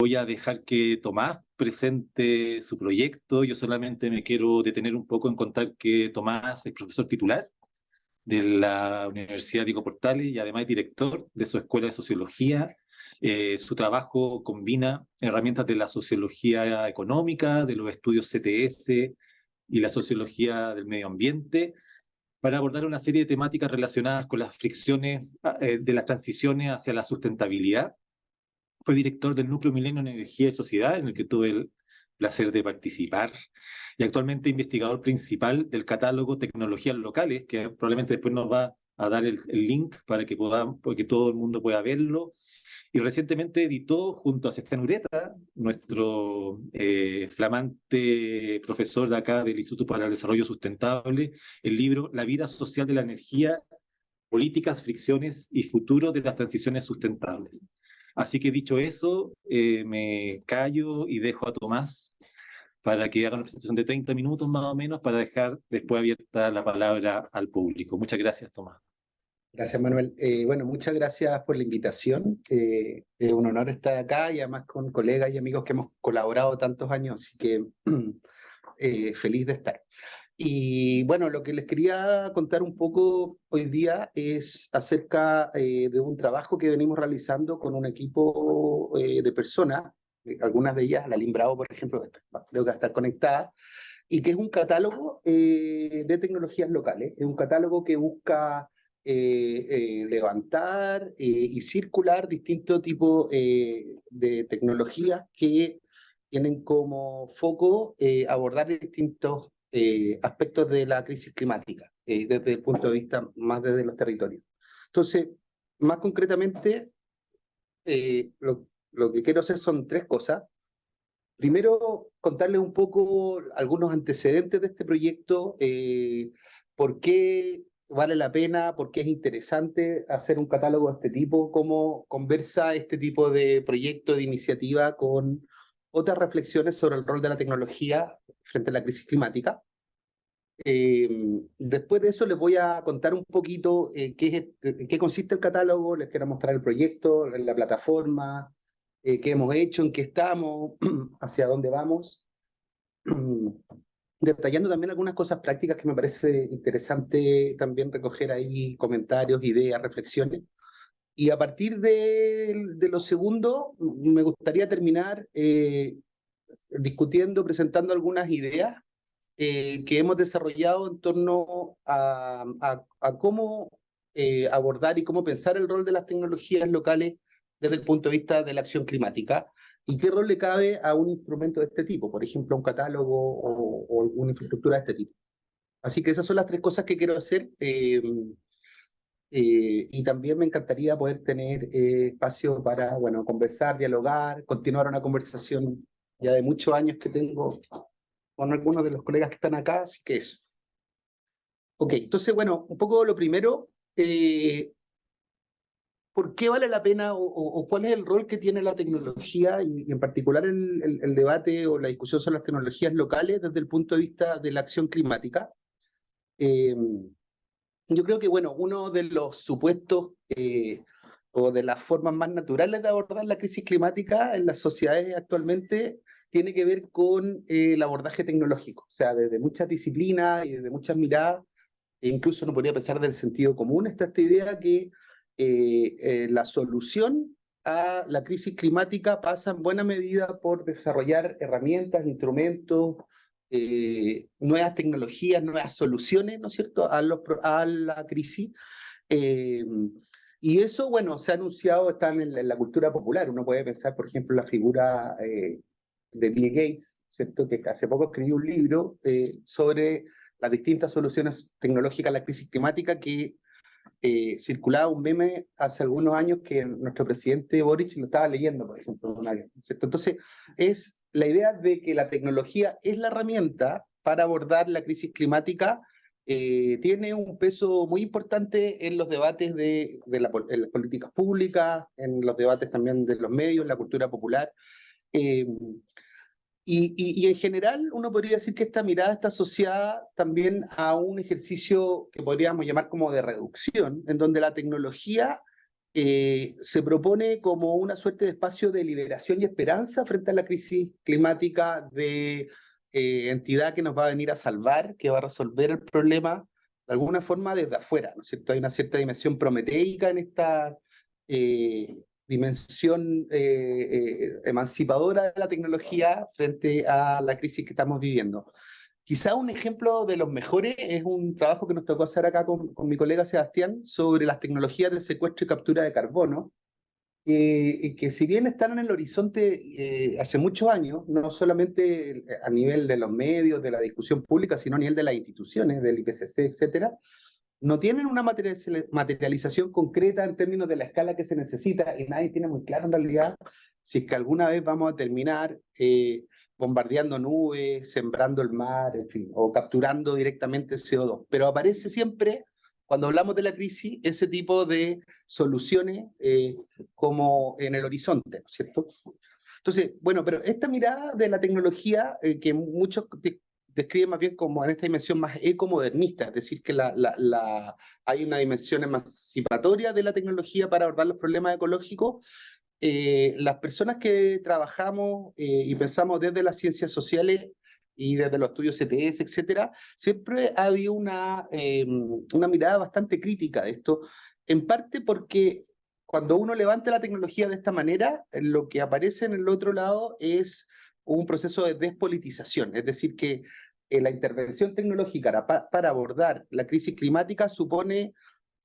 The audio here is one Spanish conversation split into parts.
Voy a dejar que Tomás presente su proyecto. Yo solamente me quiero detener un poco en contar que Tomás es profesor titular de la Universidad Diego Portales y además es director de su escuela de sociología. Su trabajo combina herramientas de la sociología económica, de los estudios CTS y la sociología del medio ambiente para abordar una serie de temáticas relacionadas con las fricciones de las transiciones hacia la sustentabilidad. Fue director del Núcleo Milenio en Energía y Sociedad, en el que tuve el placer de participar, y actualmente investigador principal del catálogo Tecnologías Locales, que probablemente después nos va a dar el link para que todo el mundo pueda verlo. Y recientemente editó junto a Sebastián Ureta, nuestro flamante profesor de acá del Instituto para el Desarrollo Sustentable, el libro La vida social de la energía, políticas, fricciones y futuro de las transiciones sustentables. Así que dicho eso, me callo y dejo a Tomás para que haga una presentación de 30 minutos más o menos para dejar después abierta la palabra al público. Muchas gracias, Tomás. Gracias, Manuel. Bueno, muchas gracias por la invitación. Es un honor estar acá y además con colegas y amigos que hemos colaborado tantos años, así que feliz de estar. Y bueno, lo que les quería contar un poco hoy día es acerca de un trabajo que venimos realizando con un equipo de personas, algunas de ellas, la Lynn Bravo, por ejemplo, creo que va a estar conectada, y que es un catálogo de tecnologías locales. Es un catálogo que busca levantar y circular distintos tipos de tecnologías que tienen como foco abordar distintos aspectos de la crisis climática, desde el punto de vista más desde los territorios. Entonces, más concretamente, lo que quiero hacer son tres cosas. Primero, contarles un poco algunos antecedentes de este proyecto, por qué vale la pena, por qué es interesante hacer un catálogo de este tipo, cómo conversa este tipo de proyecto, de iniciativa con otras reflexiones sobre el rol de la tecnología frente a la crisis climática. Después de eso les voy a contar un poquito en qué consiste el catálogo, les quiero mostrar el proyecto, la plataforma, qué hemos hecho, en qué estamos, hacia dónde vamos, detallando también algunas cosas prácticas que me parece interesante también recoger ahí comentarios, ideas, reflexiones. Y a partir de lo segundo, me gustaría terminar discutiendo, presentando algunas ideas que hemos desarrollado en torno a cómo abordar y cómo pensar el rol de las tecnologías locales desde el punto de vista de la acción climática y qué rol le cabe a un instrumento de este tipo, por ejemplo, un catálogo o una infraestructura de este tipo. Así que esas son las tres cosas que quiero hacer y también me encantaría poder tener espacio para, bueno, conversar, dialogar, continuar una conversación ya de muchos años que tengo con algunos de los colegas que están acá, así que eso. Ok, entonces, bueno, un poco lo primero, ¿por qué vale la pena o cuál es el rol que tiene la tecnología y en particular el debate o la discusión sobre las tecnologías locales desde el punto de vista de la acción climática? Yo creo que, bueno, uno de los supuestos o de las formas más naturales de abordar la crisis climática en las sociedades actualmente tiene que ver con el abordaje tecnológico, o sea, desde muchas disciplinas y desde muchas miradas, e incluso uno podría pensar del sentido común, está esta idea que la solución a la crisis climática pasa en buena medida por desarrollar herramientas, instrumentos, nuevas tecnologías, nuevas soluciones, ¿no es cierto?, a la crisis. Eh, y eso, bueno, se ha anunciado, está en la cultura popular. Uno puede pensar, por ejemplo, en la figura de Bill Gates, ¿cierto?, que hace poco escribió un libro sobre las distintas soluciones tecnológicas a la crisis climática que circulaba un meme hace algunos años que nuestro presidente Boric lo estaba leyendo, por ejemplo, un avión, ¿cierto? Entonces, es la idea de que la tecnología es la herramienta para abordar la crisis climática, tiene un peso muy importante en los debates en las políticas públicas, en los debates también de los medios, la cultura popular. Eh, y en general uno podría decir que esta mirada está asociada también a un ejercicio que podríamos llamar como de reducción, en donde la tecnología se propone como una suerte de espacio de liberación y esperanza frente a la crisis climática, de entidad que nos va a venir a salvar, que va a resolver el problema de alguna forma desde afuera, ¿no es cierto? Hay una cierta dimensión prometeica en esta dimensión emancipadora de la tecnología frente a la crisis que estamos viviendo. Quizá un ejemplo de los mejores es un trabajo que nos tocó hacer acá con mi colega Sebastián sobre las tecnologías de secuestro y captura de carbono, que si bien están en el horizonte hace muchos años, no solamente a nivel de los medios, de la discusión pública, sino a nivel de las instituciones, del IPCC, etcétera, no tienen una materialización concreta en términos de la escala que se necesita, y nadie tiene muy claro en realidad si es que alguna vez vamos a terminar bombardeando nubes, sembrando el mar, en fin, o capturando directamente CO2. Pero aparece siempre, cuando hablamos de la crisis, ese tipo de soluciones como en el horizonte, ¿no es cierto? Entonces, bueno, pero esta mirada de la tecnología, que muchos describe más bien como en esta dimensión más ecomodernista, es decir, que hay una dimensión emancipatoria de la tecnología para abordar los problemas ecológicos. Las personas que trabajamos y pensamos desde las ciencias sociales y desde los estudios CTS, etcétera, siempre ha habido una mirada bastante crítica de esto, en parte porque cuando uno levanta la tecnología de esta manera, lo que aparece en el otro lado es un proceso de despolitización, es decir, que la intervención tecnológica para abordar la crisis climática supone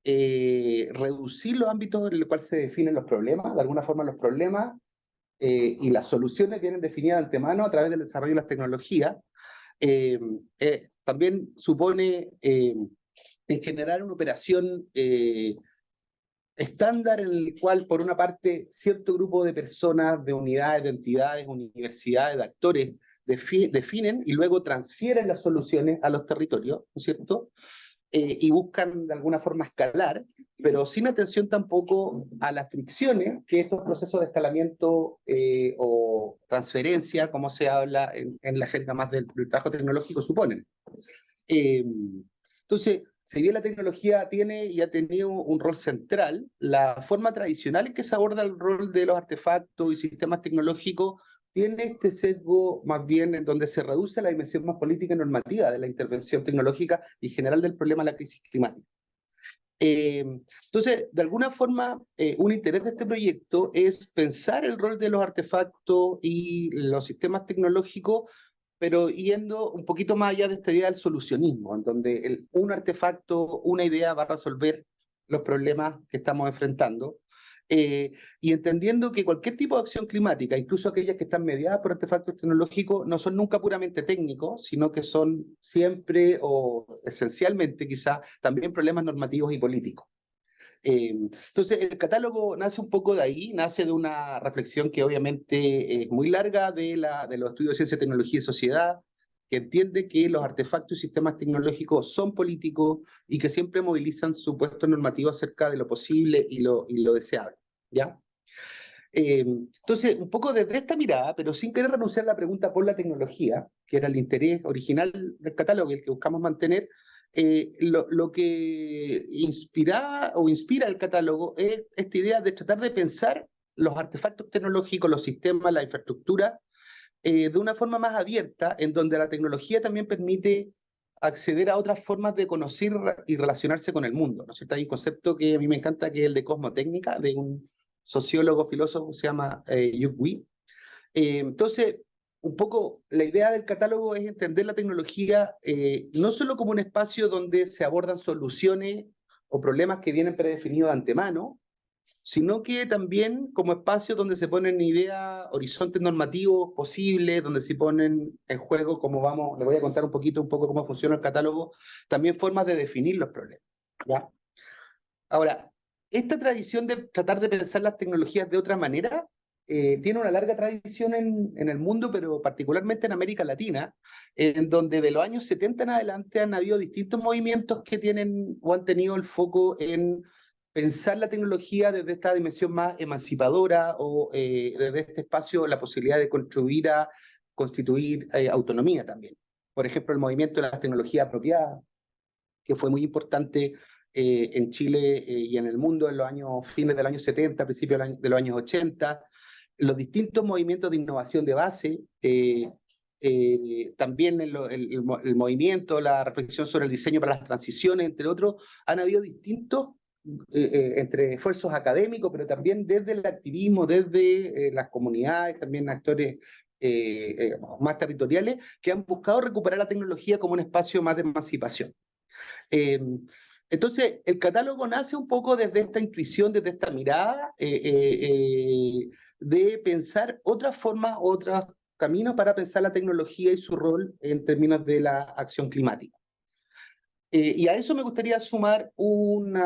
reducir los ámbitos en los cuales se definen los problemas. De alguna forma los problemas y las soluciones vienen definidas de antemano a través del desarrollo de las tecnologías. También supone en generar una operación estándar en el cual, por una parte, cierto grupo de personas, de unidades, de entidades, universidades, de actores, definen y luego transfieren las soluciones a los territorios, ¿no es cierto? Y buscan de alguna forma escalar, pero sin atención tampoco a las fricciones que estos procesos de escalamiento o transferencia, como se habla en la agenda más del trabajo tecnológico, suponen. Entonces, si bien la tecnología tiene y ha tenido un rol central, la forma tradicional en que se aborda el rol de los artefactos y sistemas tecnológicos tiene este sesgo más bien en donde se reduce la dimensión más política y normativa de la intervención tecnológica y general del problema de la crisis climática. Entonces, de alguna forma, un interés de este proyecto es pensar el rol de los artefactos y los sistemas tecnológicos, pero yendo un poquito más allá de esta idea del solucionismo, en donde un artefacto, una idea va a resolver los problemas que estamos enfrentando, y entendiendo que cualquier tipo de acción climática, incluso aquellas que están mediadas por artefactos tecnológicos, no son nunca puramente técnicos, sino que son siempre o esencialmente quizá también problemas normativos y políticos. Entonces, el catálogo nace un poco de ahí, nace de una reflexión que obviamente es muy larga de los estudios de ciencia, tecnología y sociedad, que entiende que los artefactos y sistemas tecnológicos son políticos y que siempre movilizan supuestos normativos acerca de lo posible y lo deseable, ¿ya? Entonces, un poco desde esta mirada, pero sin querer renunciar a la pregunta por la tecnología, que era el interés original del catálogo y el que buscamos mantener, lo que inspira el catálogo es esta idea de tratar de pensar los artefactos tecnológicos, los sistemas, la infraestructura, de una forma más abierta, en donde la tecnología también permite acceder a otras formas de conocer y relacionarse con el mundo, ¿no es cierto? Hay un concepto que a mí me encanta, que es el de cosmotécnica, de un sociólogo, filósofo, se llama Yu Gui. Entonces, un poco la idea del catálogo es entender la tecnología no solo como un espacio donde se abordan soluciones o problemas que vienen predefinidos de antemano, sino que también como espacio donde se ponen ideas, horizontes normativos posibles, donde se ponen en juego, como vamos, le voy a contar un poco cómo funciona el catálogo, también formas de definir los problemas, ¿ya? Ahora, esta tradición de tratar de pensar las tecnologías de otra manera tiene una larga tradición en el mundo, pero particularmente en América Latina, en donde de los años 70 en adelante han habido distintos movimientos que tienen o han tenido el foco en pensar la tecnología desde esta dimensión más emancipadora o desde este espacio la posibilidad de constituir autonomía también. Por ejemplo, el movimiento de las tecnologías apropiadas, que fue muy importante en Chile y en el mundo en los años, fines de los años 70, principios de los años 80, los distintos movimientos de innovación de base, también el movimiento, la reflexión sobre el diseño para las transiciones, entre otros, han habido distintos entre esfuerzos académicos, pero también desde el activismo, desde las comunidades, también actores más territoriales, que han buscado recuperar la tecnología como un espacio más de emancipación. Entonces, el catálogo nace un poco desde esta intuición, desde esta mirada de pensar otras formas, otros caminos para pensar la tecnología y su rol en términos de la acción climática. Y a eso me gustaría sumar un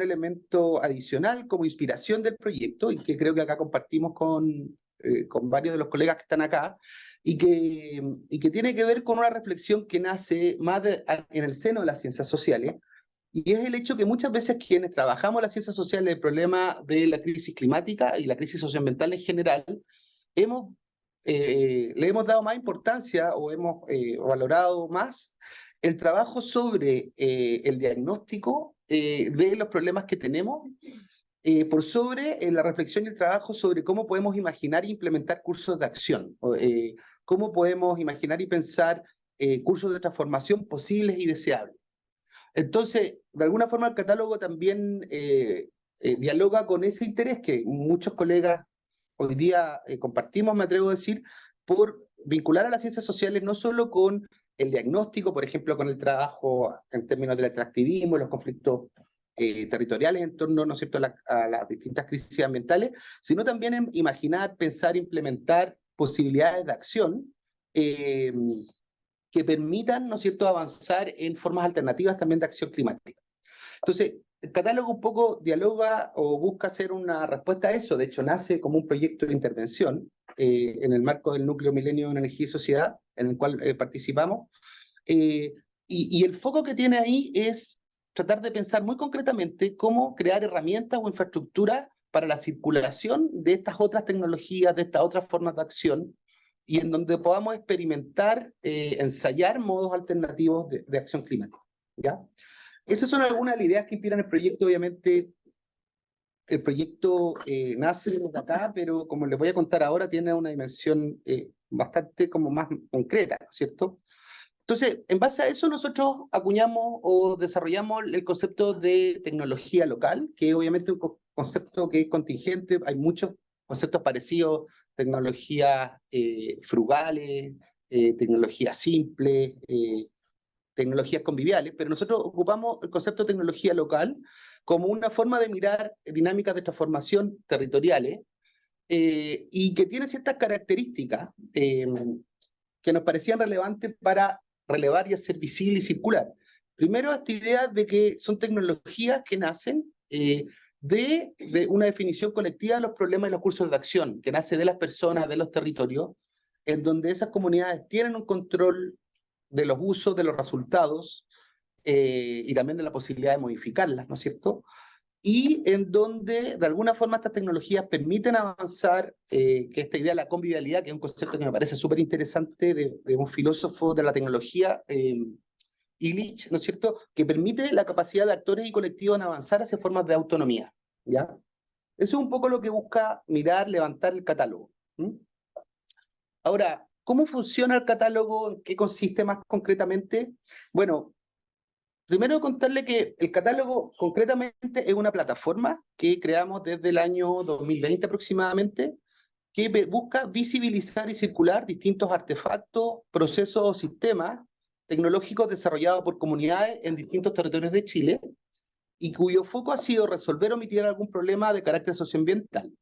elemento adicional como inspiración del proyecto, y que creo que acá compartimos con varios de los colegas que están acá, y que tiene que ver con una reflexión que nace más en el seno de las ciencias sociales, y es el hecho que muchas veces quienes trabajamos las ciencias sociales, el problema de la crisis climática y la crisis socioambiental en general, le hemos dado más importancia o hemos valorado más el trabajo sobre el diagnóstico de los problemas que tenemos, por sobre la reflexión y el trabajo sobre cómo podemos imaginar e implementar cursos de acción, cómo podemos imaginar y pensar cursos de transformación posibles y deseables. Entonces, de alguna forma el catálogo también dialoga con ese interés que muchos colegas hoy día compartimos, me atrevo a decir, por vincular a las ciencias sociales no solo con el diagnóstico, por ejemplo, con el trabajo en términos del extractivismo, los conflictos territoriales en torno, ¿no es cierto?, a las distintas crisis ambientales, sino también en imaginar, pensar, implementar posibilidades de acción que permitan, ¿no es cierto?, avanzar en formas alternativas también de acción climática. Entonces, el catálogo un poco dialoga o busca hacer una respuesta a eso. De hecho, nace como un proyecto de intervención en el marco del Núcleo Milenio en Energía y Sociedad, en el cual participamos. Y el foco que tiene ahí es tratar de pensar muy concretamente cómo crear herramientas o infraestructuras para la circulación de estas otras tecnologías, de estas otras formas de acción, y en donde podamos experimentar, ensayar modos alternativos de acción climática, ¿ya? Esas son algunas de las ideas que inspiran el proyecto. Obviamente, el proyecto nace desde acá, pero como les voy a contar ahora, tiene una dimensión bastante como más concreta, ¿no es cierto? Entonces, en base a eso, nosotros acuñamos o desarrollamos el concepto de tecnología local, que obviamente es un concepto que es contingente. Hay muchos conceptos parecidos, tecnologías frugales, tecnologías simples, tecnologías conviviales, pero nosotros ocupamos el concepto de tecnología local como una forma de mirar dinámicas de transformación territoriales y que tiene ciertas características que nos parecían relevantes para relevar y hacer visible y circular. Primero, esta idea de que son tecnologías que nacen de una definición colectiva de los problemas y los cursos de acción, que nace de las personas, de los territorios, en donde esas comunidades tienen un control de los usos, de los resultados, y también de la posibilidad de modificarlas, ¿no es cierto? Y en donde, de alguna forma, estas tecnologías permiten avanzar, que esta idea de la convivialidad, que es un concepto que me parece súper interesante de un filósofo de la tecnología, Illich, ¿no es cierto?, que permite la capacidad de actores y colectivos en avanzar hacia formas de autonomía, ¿ya? Eso es un poco lo que busca mirar, levantar el catálogo. Ahora, ¿cómo funciona el catálogo? ¿En qué consiste más concretamente? Bueno, primero contarle que el catálogo concretamente es una plataforma que creamos desde el año 2020 aproximadamente, que busca visibilizar y circular distintos artefactos, procesos o sistemas tecnológicos desarrollados por comunidades en distintos territorios de Chile y cuyo foco ha sido resolver o mitigar algún problema de carácter socioambiental.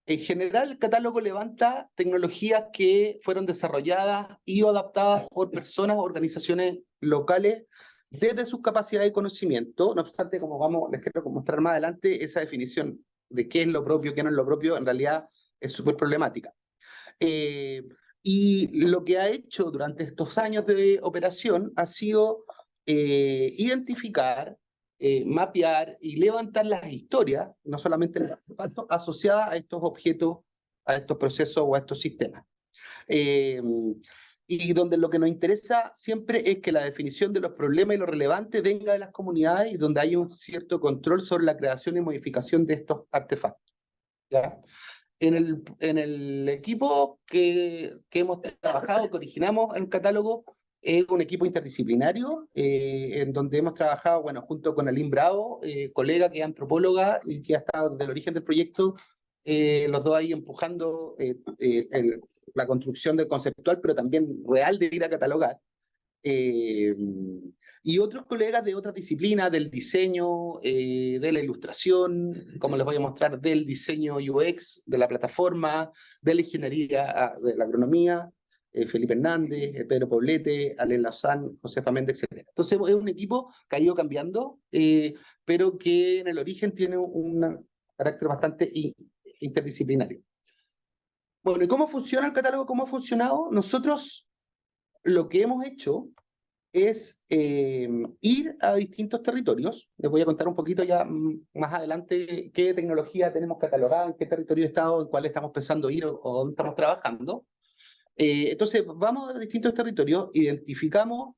En general, el catálogo levanta tecnologías que fueron desarrolladas y o adaptadas por personas o organizaciones locales desde sus capacidades de conocimiento. No obstante, como les quiero mostrar más adelante, esa definición de qué es lo propio, qué no es lo propio, en realidad es súper problemática. Y lo que ha hecho durante estos años de operación ha sido identificar, mapear y levantar las historias, no solamente los artefactos, asociadas a estos objetos, a estos procesos o a estos sistemas. Y y donde lo que nos interesa siempre es que la definición de los problemas y lo relevante venga de las comunidades y donde hay un cierto control sobre la creación y modificación de estos artefactos, ¿ya? En el equipo que hemos trabajado, que originamos el catálogo, es un equipo interdisciplinario, en donde hemos trabajado, bueno, junto con Aline Bravo, colega que es antropóloga y que ha estado desde el origen del proyecto, los dos ahí empujando la construcción del conceptual, pero también real de ir a catalogar. Eh, y otros colegas de otras disciplinas, del diseño, de la ilustración, como les voy a mostrar, del diseño UX, de la plataforma, de la ingeniería, de la agronomía, Felipe Hernández, Pedro Poblete, Alén Lazán, Josefa Méndez, etc. Entonces es un equipo que ha ido cambiando, pero que en el origen tiene un carácter bastante interdisciplinario. Bueno, ¿y cómo funciona el catálogo? ¿Cómo ha funcionado? Nosotros lo que hemos hecho es ir a distintos territorios. Les voy a contar un poquito ya más adelante qué tecnología tenemos catalogada, en qué territorio he estado, en cuál estamos pensando ir o dónde estamos trabajando. Entonces, vamos a distintos territorios, identificamos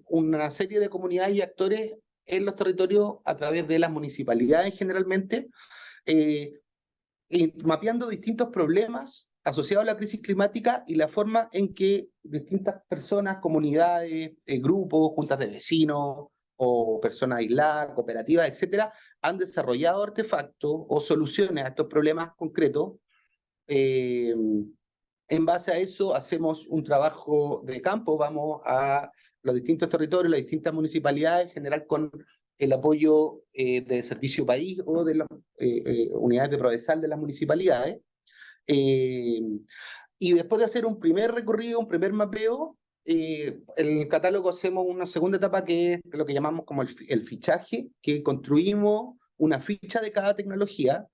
una serie de comunidades y actores en los territorios a través de las municipalidades generalmente, eh, y mapeando distintos problemas asociados a la crisis climática y la forma en que distintas personas, comunidades, grupos, juntas de vecinos o personas aisladas, cooperativas, etcétera, han desarrollado artefactos o soluciones a estos problemas concretos. Eh, en base a eso hacemos un trabajo de campo, vamos a los distintos territorios, las distintas municipalidades, en general con el apoyo de Servicio País o de las unidades de Prodesal de las municipalidades. Eh, y después de hacer un primer recorrido, un primer mapeo, el catálogo hacemos una segunda etapa que es lo que llamamos como el fichaje, que construimos una ficha de cada tecnología,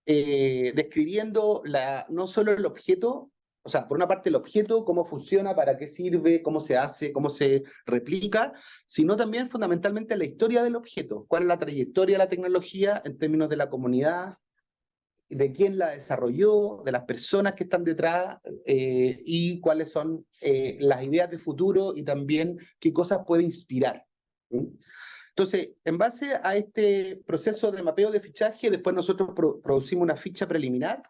describiendo no solo el objeto, o sea, por una parte el objeto, cómo funciona, para qué sirve, cómo se hace, cómo se replica, sino también fundamentalmente la historia del objeto, cuál es la trayectoria de la tecnología en términos de la comunidad, de quién la desarrolló, de las personas que están detrás, y cuáles son las ideas de futuro y también qué cosas puede inspirar. ¿Sí? Entonces, en base a este proceso de mapeo de fichaje, después nosotros producimos una ficha preliminar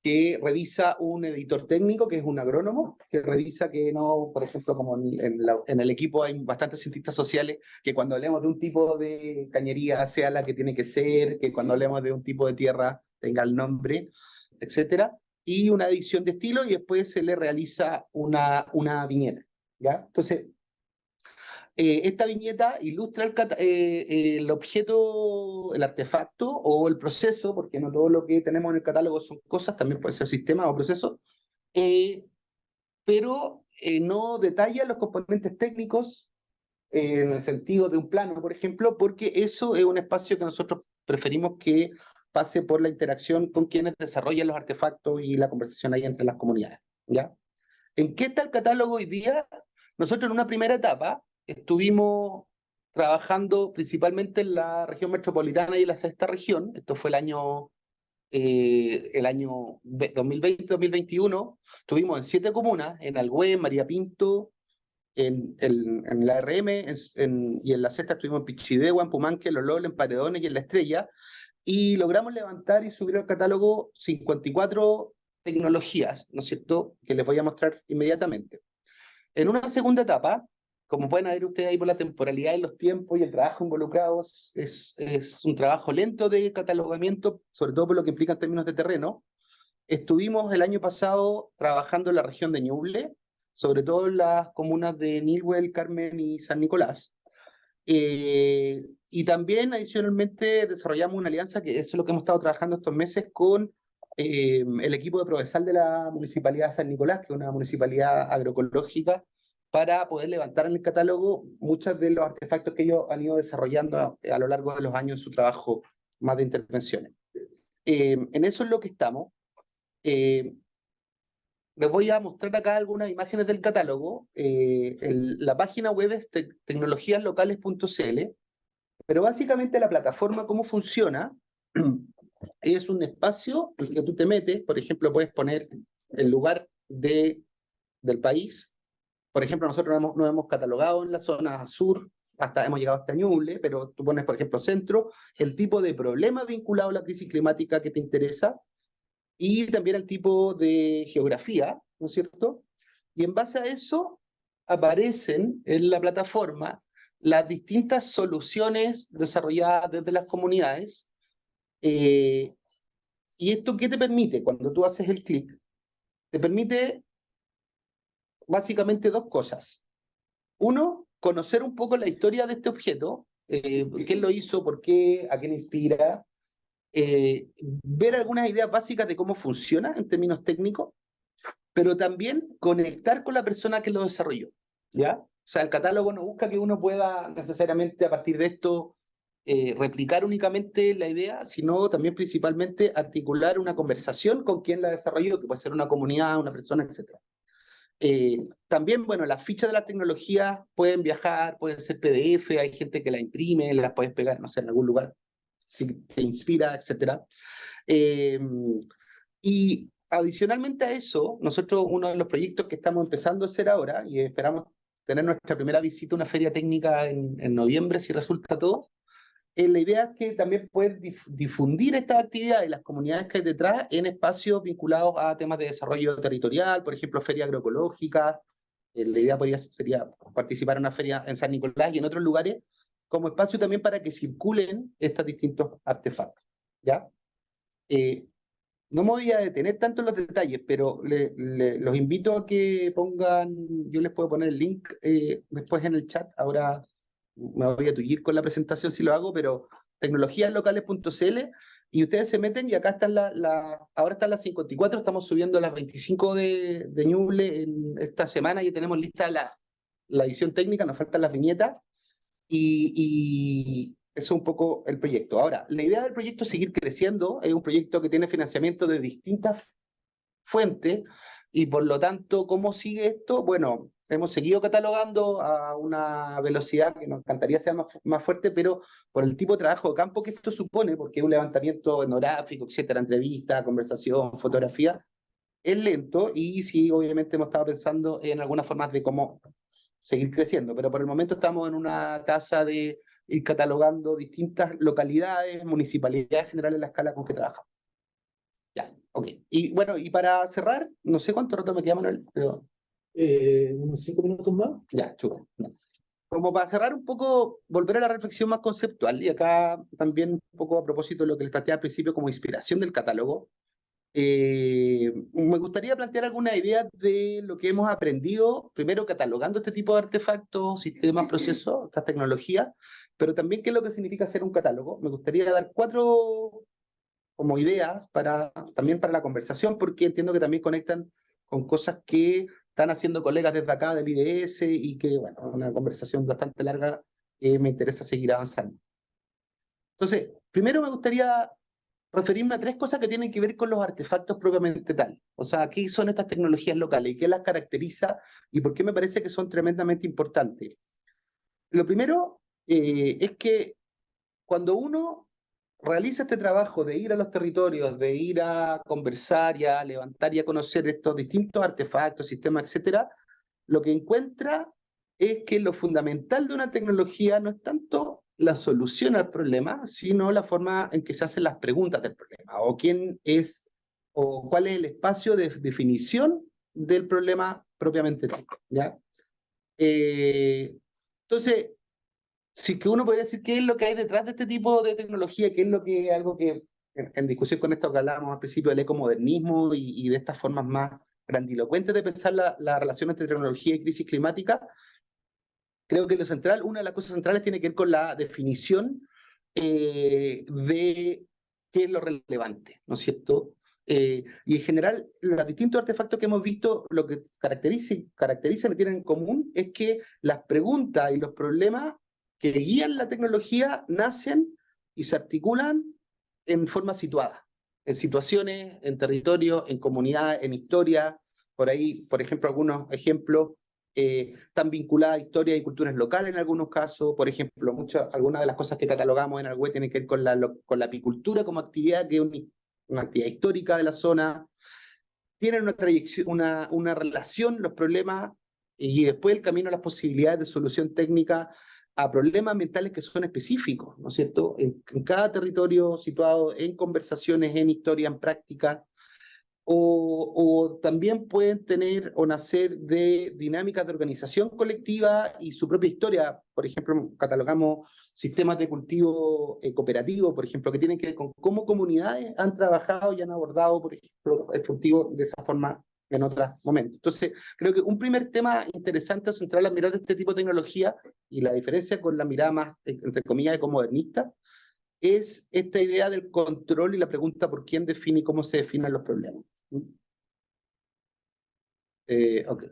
que revisa un editor técnico, que es un agrónomo, que revisa que no, por ejemplo, como en el equipo hay bastantes cientistas sociales, que cuando hablemos de un tipo de cañería sea la que tiene que ser, que cuando hablemos de un tipo de tierra tenga el nombre, etcétera, y una edición de estilo, y después se le realiza una viñeta, ¿ya? Entonces, esta viñeta ilustra el objeto, el artefacto o el proceso, porque no todo lo que tenemos en el catálogo son cosas, también puede ser sistemas o procesos, pero no detalla los componentes técnicos en el sentido de un plano, por ejemplo, porque eso es un espacio que nosotros preferimos que pase por la interacción con quienes desarrollan los artefactos y la conversación ahí entre las comunidades, ¿ya? ¿En qué está el catálogo hoy día? Nosotros en una primera etapa estuvimos trabajando principalmente en la región metropolitana y en la sexta región. Esto fue el año 2020-2021. Estuvimos en 7 comunas, en Alhué, María Pinto, en la RM, y en la sexta estuvimos en Pichidegua, en Pumanque, en Lolol, en Paredones y en La Estrella, y logramos levantar y subir al catálogo 54 tecnologías, ¿no es cierto?, que les voy a mostrar inmediatamente. En una segunda etapa, como pueden ver ustedes ahí por la temporalidad y los tiempos y el trabajo involucrados, es un trabajo lento de catalogamiento, sobre todo por lo que implica en términos de terreno. Estuvimos el año pasado trabajando en la región de Ñuble, sobre todo en las comunas de Nilhuel, Carmen y San Nicolás. Y también adicionalmente desarrollamos una alianza, que eso es lo que hemos estado trabajando estos meses, con el equipo de Prodesal de la Municipalidad de San Nicolás, que es una municipalidad agroecológica, para poder levantar en el catálogo muchos de los artefactos que ellos han ido desarrollando a lo largo de los años en su trabajo más de intervenciones. En eso es lo que estamos. Les voy a mostrar acá algunas imágenes del catálogo. La página web es tecnologiaslocales.cl, pero básicamente la plataforma, cómo funciona, es un espacio en que tú te metes, por ejemplo, puedes poner el lugar de del país. Por ejemplo, nosotros nos hemos catalogado en la zona sur, hasta hemos llegado hasta Ñuble, pero tú pones, por ejemplo, centro, el tipo de problema vinculado a la crisis climática que te interesa y también el tipo de geografía, ¿no es cierto? Y en base a eso aparecen en la plataforma las distintas soluciones desarrolladas desde las comunidades. ¿Y esto qué te permite? Cuando tú haces el clic, te permite básicamente dos cosas. Uno, conocer un poco la historia de este objeto, quién lo hizo, por qué, a quién inspira, ver algunas ideas básicas de cómo funciona en términos técnicos, pero también conectar con la persona que lo desarrolló, ¿ya? O sea, el catálogo no busca que uno pueda necesariamente a partir de esto replicar únicamente la idea, sino también principalmente articular una conversación con quien la desarrolló, que puede ser una comunidad, una persona, etc. También, bueno, las fichas de la tecnología pueden viajar, pueden ser PDF, hay gente que la imprime, las puedes pegar, no sé, en algún lugar, si te inspira, etc. Y adicionalmente a eso, nosotros uno de los proyectos que estamos empezando a hacer ahora, y esperamos tener nuestra primera visita a una feria técnica en noviembre, si resulta todo, la idea es que también poder difundir estas actividades y las comunidades que hay detrás en espacios vinculados a temas de desarrollo territorial, por ejemplo, feria agroecológica. La idea sería participar en una feria en San Nicolás y en otros lugares, como espacio también para que circulen estos distintos artefactos, ¿ya? No me voy a detener tanto en los detalles, pero los invito a que pongan, yo les puedo poner el link después en el chat, ahora me voy a tullir con la presentación si lo hago, pero tecnologiaslocales.cl y ustedes se meten y acá están ahora están las 54, estamos subiendo a las 25 de Ñuble en esta semana y tenemos lista la edición técnica, nos faltan las viñetas y eso es un poco el proyecto. Ahora, la idea del proyecto es seguir creciendo, es un proyecto que tiene financiamiento de distintas fuentes y por lo tanto, ¿cómo sigue esto? Bueno, hemos seguido catalogando a una velocidad que nos encantaría sea más fuerte, pero por el tipo de trabajo de campo que esto supone, porque es un levantamiento etnográfico, etcétera, entrevista, conversación, fotografía, es lento y sí, obviamente hemos estado pensando en algunas formas de cómo seguir creciendo, pero por el momento estamos en una tasa de ir catalogando distintas localidades, municipalidades generales en la escala con que trabajamos. Ya, ok. Y bueno, y para cerrar, no sé cuánto rato me queda, Manuel, pero... unos 5 minutos más. Ya, chulo. Como para cerrar un poco, volver a la reflexión más conceptual, y acá también un poco a propósito de lo que les planteé al principio como inspiración del catálogo, me gustaría plantear algunas ideas de lo que hemos aprendido, primero catalogando este tipo de artefactos, sistemas, procesos, estas tecnologías, pero también qué es lo que significa hacer un catálogo. Me gustaría dar 4 como ideas también para la conversación, porque entiendo que también conectan con cosas que están haciendo colegas desde acá del IDS y que, bueno, una conversación bastante larga que me interesa seguir avanzando. Entonces, primero me gustaría referirme a 3 cosas que tienen que ver con los artefactos propiamente tal. O sea, ¿qué son estas tecnologías locales y qué las caracteriza y por qué me parece que son tremendamente importantes? Lo primero es que cuando uno realiza este trabajo de ir a los territorios, de ir a conversar y a levantar y a conocer estos distintos artefactos, sistemas, etcétera, lo que encuentra es que lo fundamental de una tecnología no es tanto la solución al problema, sino la forma en que se hacen las preguntas del problema, o quién es, o cuál es el espacio de definición del problema propiamente tal, ¿ya? Entonces, sí que uno podría decir qué es lo que hay detrás de este tipo de tecnología, qué es lo que algo que en discusión con esto que hablábamos al principio del ecomodernismo y de estas formas más grandilocuentes de pensar la relación entre tecnología y crisis climática, creo que lo central, una de las cosas centrales tiene que ver con la definición de qué es lo relevante, ¿no es cierto? Y en general, los distintos artefactos que hemos visto, lo que caracterizan y tienen en común es que las preguntas y los problemas que guían la tecnología nacen y se articulan en forma situada, en situaciones, en territorios, en comunidades, en historia. Por ahí, por ejemplo, algunos ejemplos están vinculadas a historias y culturas locales en algunos casos. Por ejemplo, algunas de las cosas que catalogamos en Algüe tienen que ver con la apicultura como actividad, que es una actividad histórica de la zona. tienen una trayección, una relación, los problemas, y después el camino a las posibilidades de solución técnica a problemas ambientales que son específicos, ¿no es cierto? En cada territorio situado en conversaciones, en historia, en práctica, o también pueden tener o nacer de dinámicas de organización colectiva y su propia historia. Por ejemplo, catalogamos sistemas de cultivo cooperativo, por ejemplo, que tienen que ver con cómo comunidades han trabajado y han abordado, por ejemplo, el cultivo de esa forma en otros momentos. Entonces, creo que un primer tema interesante central al mirar de este tipo de tecnología y la diferencia con la mirada más, entre comillas, ecomodernista, es esta idea del control y la pregunta por quién define y cómo se definen los problemas. Ok.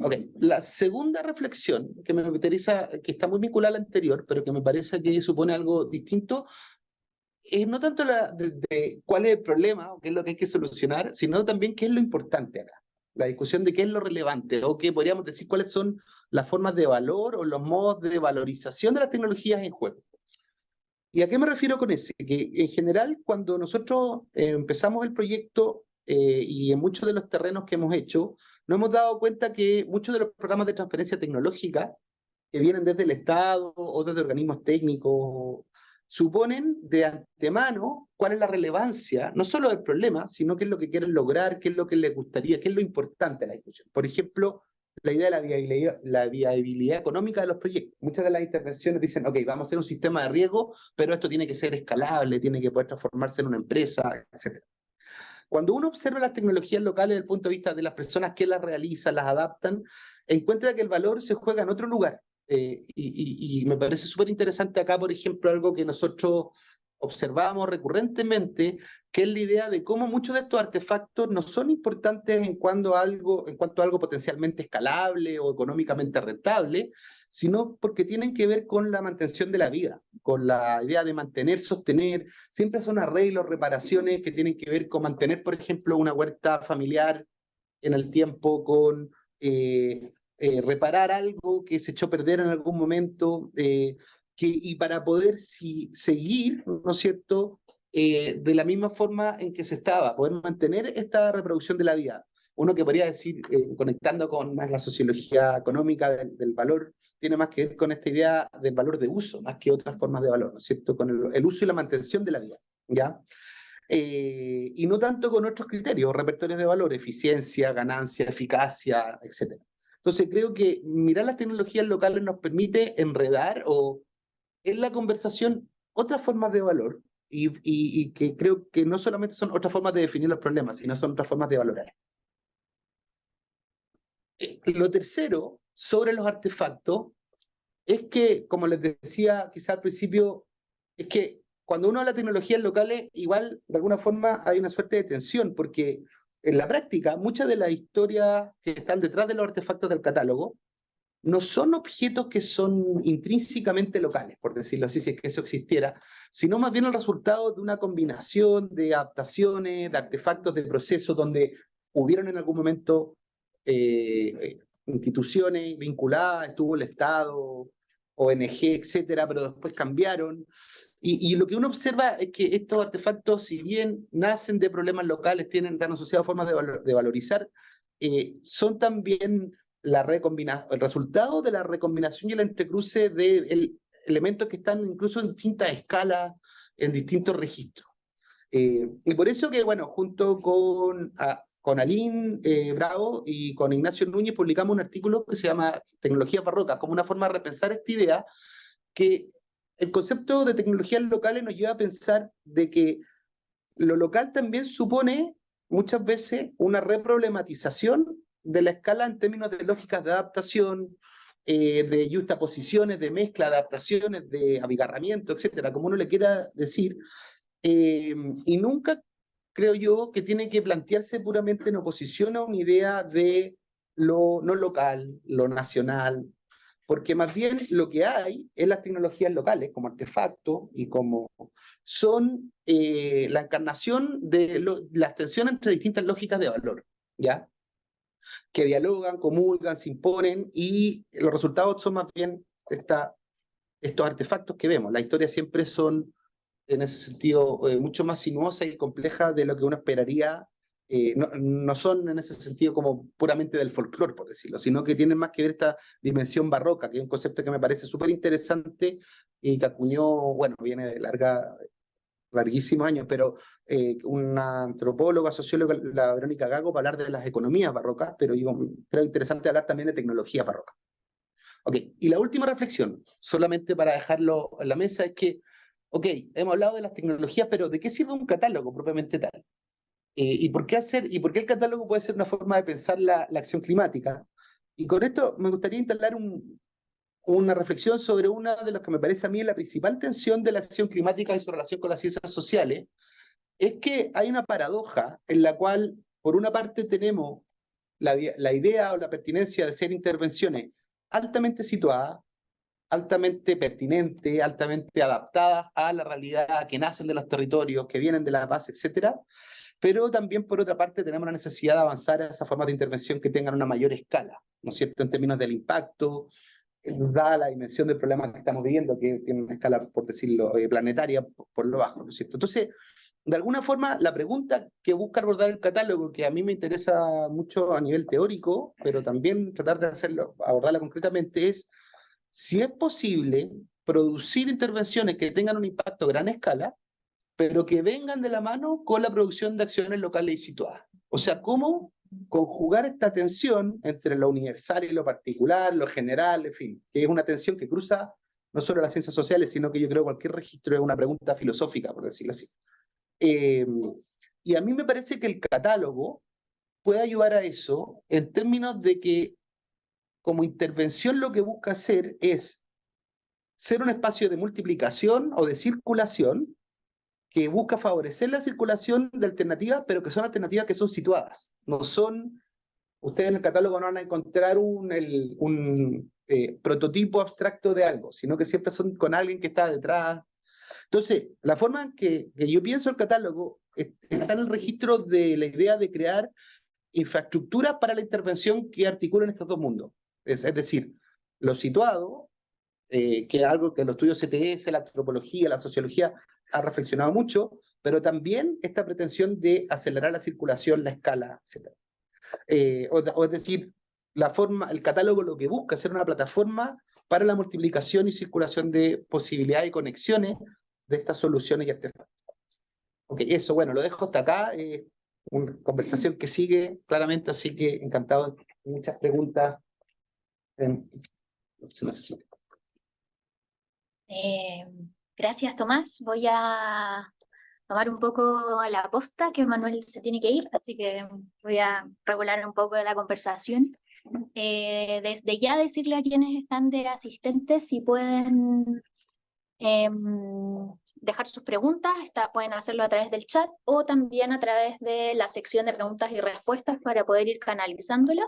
Ok, la segunda reflexión que me interesa, que está muy vinculada a la anterior, pero que me parece que supone algo distinto, es no tanto la de cuál es el problema o qué es lo que hay que solucionar, sino también qué es lo importante acá. La discusión de qué es lo relevante, o qué podríamos decir cuáles son las formas de valor o los modos de valorización de las tecnologías en juego. ¿Y a qué me refiero con eso? Que en general, cuando nosotros empezamos el proyecto y en muchos de los terrenos que hemos hecho, nos hemos dado cuenta que muchos de los programas de transferencia tecnológica que vienen desde el Estado o desde organismos técnicos suponen de antemano cuál es la relevancia, no solo del problema, sino qué es lo que quieren lograr, qué es lo que les gustaría, qué es lo importante de la discusión. Por ejemplo, la idea de la viabilidad económica de los proyectos. Muchas de las intervenciones dicen, ok, vamos a hacer un sistema de riego, pero esto tiene que ser escalable, tiene que poder transformarse en una empresa, etc. Cuando uno observa las tecnologías locales desde el punto de vista de las personas que las realizan, las adaptan, encuentra que el valor se juega en otro lugar. Y me parece súper interesante acá, por ejemplo, algo que nosotros observamos recurrentemente, que es la idea de cómo muchos de estos artefactos no son importantes en cuanto a algo potencialmente escalable o económicamente rentable, sino porque tienen que ver con la mantención de la vida, con la idea de mantener, sostener. Siempre son arreglos, reparaciones que tienen que ver con mantener, por ejemplo, una huerta familiar en el tiempo, con reparar algo que se echó a perder en algún momento, y para poder seguir, ¿no es cierto?, de la misma forma en que se estaba, poder mantener esta reproducción de la vida. Uno que podría decir, conectando con más la sociología económica del valor, tiene más que ver con esta idea del valor de uso, más que otras formas de valor, ¿no es cierto?, con el uso y la mantención de la vida, ¿ya? Y no tanto con otros criterios, repertorios de valor, eficiencia, ganancia, eficacia, etc. Entonces creo que mirar las tecnologías locales nos permite enredar o en la conversación otras formas de valor y que creo que no solamente son otras formas de definir los problemas, sino son otras formas de valorar. Lo tercero sobre los artefactos es que, como les decía quizá al principio, es que cuando uno habla de tecnologías locales, igual de alguna forma hay una suerte de tensión, porque en la práctica muchas de las historias que están detrás de los artefactos del catálogo no son objetos que son intrínsecamente locales, por decirlo así, si es que eso existiera, sino más bien el resultado de una combinación de adaptaciones, de artefactos, de procesos donde hubieron en algún momento instituciones vinculadas, estuvo el Estado, ONG, etcétera, pero después cambiaron. Y lo que uno observa es que estos artefactos, si bien nacen de problemas locales, están asociados a formas de valorizar, son también el resultado de la recombinación y el entrecruce de elementos que están incluso en distintas escalas, en distintos registros. Y por eso que, bueno, junto con Aline Bravo y con Ignacio Núñez publicamos un artículo que se llama Tecnologías Barrocas, como una forma de repensar esta idea, que el concepto de tecnologías locales nos lleva a pensar de que lo local también supone muchas veces una reproblematización de la escala en términos de lógicas de adaptación, de justaposiciones, de mezcla, adaptaciones, de abigarramiento, etcétera, como uno le quiera decir, y nunca creo yo que tiene que plantearse puramente en oposición a una idea de lo no local, lo nacional, porque más bien lo que hay en las tecnologías locales, como artefactos y como son la encarnación de las tensiones entre distintas lógicas de valor, ¿ya? Que dialogan, comulgan, se imponen, y los resultados son más bien estos artefactos que vemos. Las historias siempre son, en ese sentido, mucho más sinuosas y complejas de lo que uno esperaría no son en ese sentido como puramente del folclore, por decirlo, sino que tienen más que ver esta dimensión barroca, que es un concepto que me parece súper interesante y que acuñó, bueno, viene de larguísimos años, pero una antropóloga, socióloga, la Verónica Gago, para hablar de las economías barrocas, pero yo creo interesante hablar también de tecnología barroca. Ok, y la última reflexión, solamente para dejarlo en la mesa, es que, ok, hemos hablado de las tecnologías, pero ¿de qué sirve un catálogo propiamente tal? ¿Y por qué y por qué el catálogo puede ser una forma de pensar la acción climática? Y con esto me gustaría instalar una reflexión sobre una de las que me parece a mí la principal tensión de la acción climática y su relación con las ciencias sociales, es que hay una paradoja en la cual, por una parte, tenemos la idea o la pertinencia de hacer intervenciones altamente situadas, altamente pertinentes, altamente adaptadas a la realidad, que nacen de los territorios, que vienen de la base, etcétera, pero también, por otra parte, tenemos la necesidad de avanzar a esas formas de intervención que tengan una mayor escala, ¿no es cierto?, en términos del impacto, dada la dimensión del problema que estamos viviendo, que tiene una escala, por decirlo, planetaria, por lo bajo, ¿no es cierto? Entonces, de alguna forma, la pregunta que busca abordar el catálogo, que a mí me interesa mucho a nivel teórico, pero también tratar de abordarla concretamente, es si es posible producir intervenciones que tengan un impacto a gran escala, pero que vengan de la mano con la producción de acciones locales y situadas. O sea, cómo conjugar esta tensión entre lo universal y lo particular, lo general, en fin, que es una tensión que cruza no solo las ciencias sociales, sino que yo creo que cualquier registro es una pregunta filosófica, por decirlo así. Eh, y a mí me parece que el catálogo puede ayudar a eso en términos de que como intervención lo que busca hacer es ser un espacio de multiplicación o de circulación que busca favorecer la circulación de alternativas, pero que son alternativas que son situadas. No son, ustedes en el catálogo no van a encontrar un prototipo abstracto de algo, sino que siempre son con alguien que está detrás. Entonces, la forma en que yo pienso el catálogo está en el registro de la idea de crear infraestructuras para la intervención que articulen estos dos mundos. Es decir, lo situado, que es algo que los estudios CTS, la antropología, la sociología ha reflexionado mucho, pero también esta pretensión de acelerar la circulación, la escala, etc. O es decir, el catálogo lo que busca es ser una plataforma para la multiplicación y circulación de posibilidades y conexiones de estas soluciones y artefactos. Ok, eso, bueno, lo dejo hasta acá. Una conversación que sigue claramente, así que encantado de muchas preguntas. Se necesita. Eh, Gracias, Tomás. Voy a tomar un poco a la posta, que Manuel se tiene que ir, así que voy a regular un poco la conversación. Desde ya decirle a quienes están de asistentes si pueden dejar sus preguntas, pueden hacerlo a través del chat o también a través de la sección de preguntas y respuestas para poder ir canalizándola.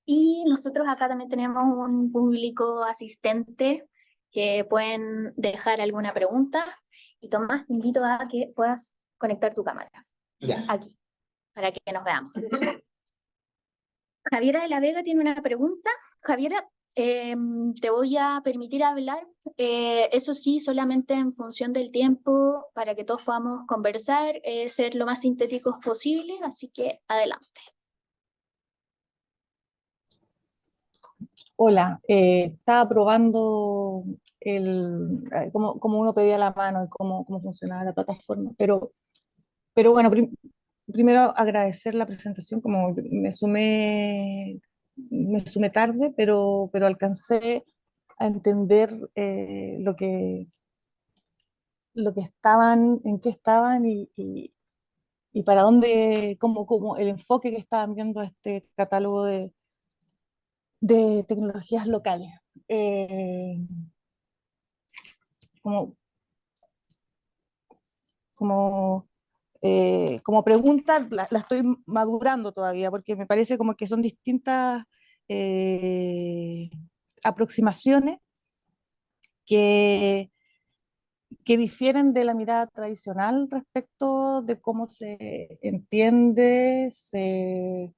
Y nosotros acá también tenemos un público asistente que pueden dejar alguna pregunta. Y Tomás, te invito a que puedas conectar tu cámara aquí, para que nos veamos. Javiera de la Vega tiene una pregunta. Javiera, te voy a permitir hablar, eso sí, solamente en función del tiempo, para que todos podamos conversar, ser lo más sintéticos posible, así que adelante. Hola, estaba probando cómo uno pedía la mano y cómo funcionaba la plataforma, pero bueno, primero agradecer la presentación, como me sumé tarde, pero alcancé a entender en qué estaban y para dónde, como el enfoque que estaban viendo este catálogo de tecnologías locales. Como, como, como pregunta, la estoy madurando todavía, porque me parece como que son distintas eh, aproximaciones que, que difieren de la mirada tradicional respecto de cómo se entiende, se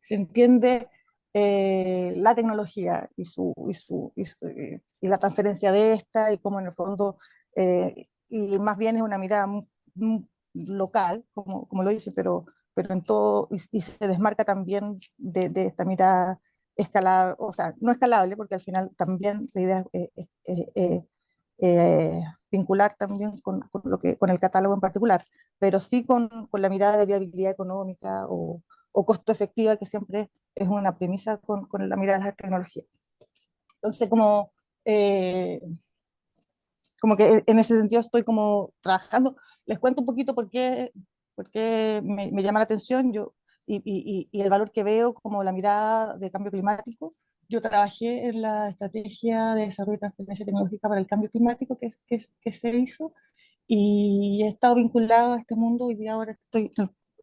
entiende la tecnología y la transferencia de esta y cómo en el fondo, y más bien es una mirada local, como lo dice, pero en todo, y se desmarca también de esta mirada escalable, o sea, no escalable, porque al final también la idea vincular también con el catálogo en particular, pero sí con la mirada de viabilidad económica o costo efectiva, que siempre es una premisa con la mirada de las tecnologías. Entonces, como que en ese sentido estoy como trabajando. Les cuento un poquito por qué me llama la atención y el valor que veo como la mirada de cambio climático. Yo trabajé en la estrategia de desarrollo y transferencia tecnológica para el cambio climático que se hizo y he estado vinculado a este mundo y ahora estoy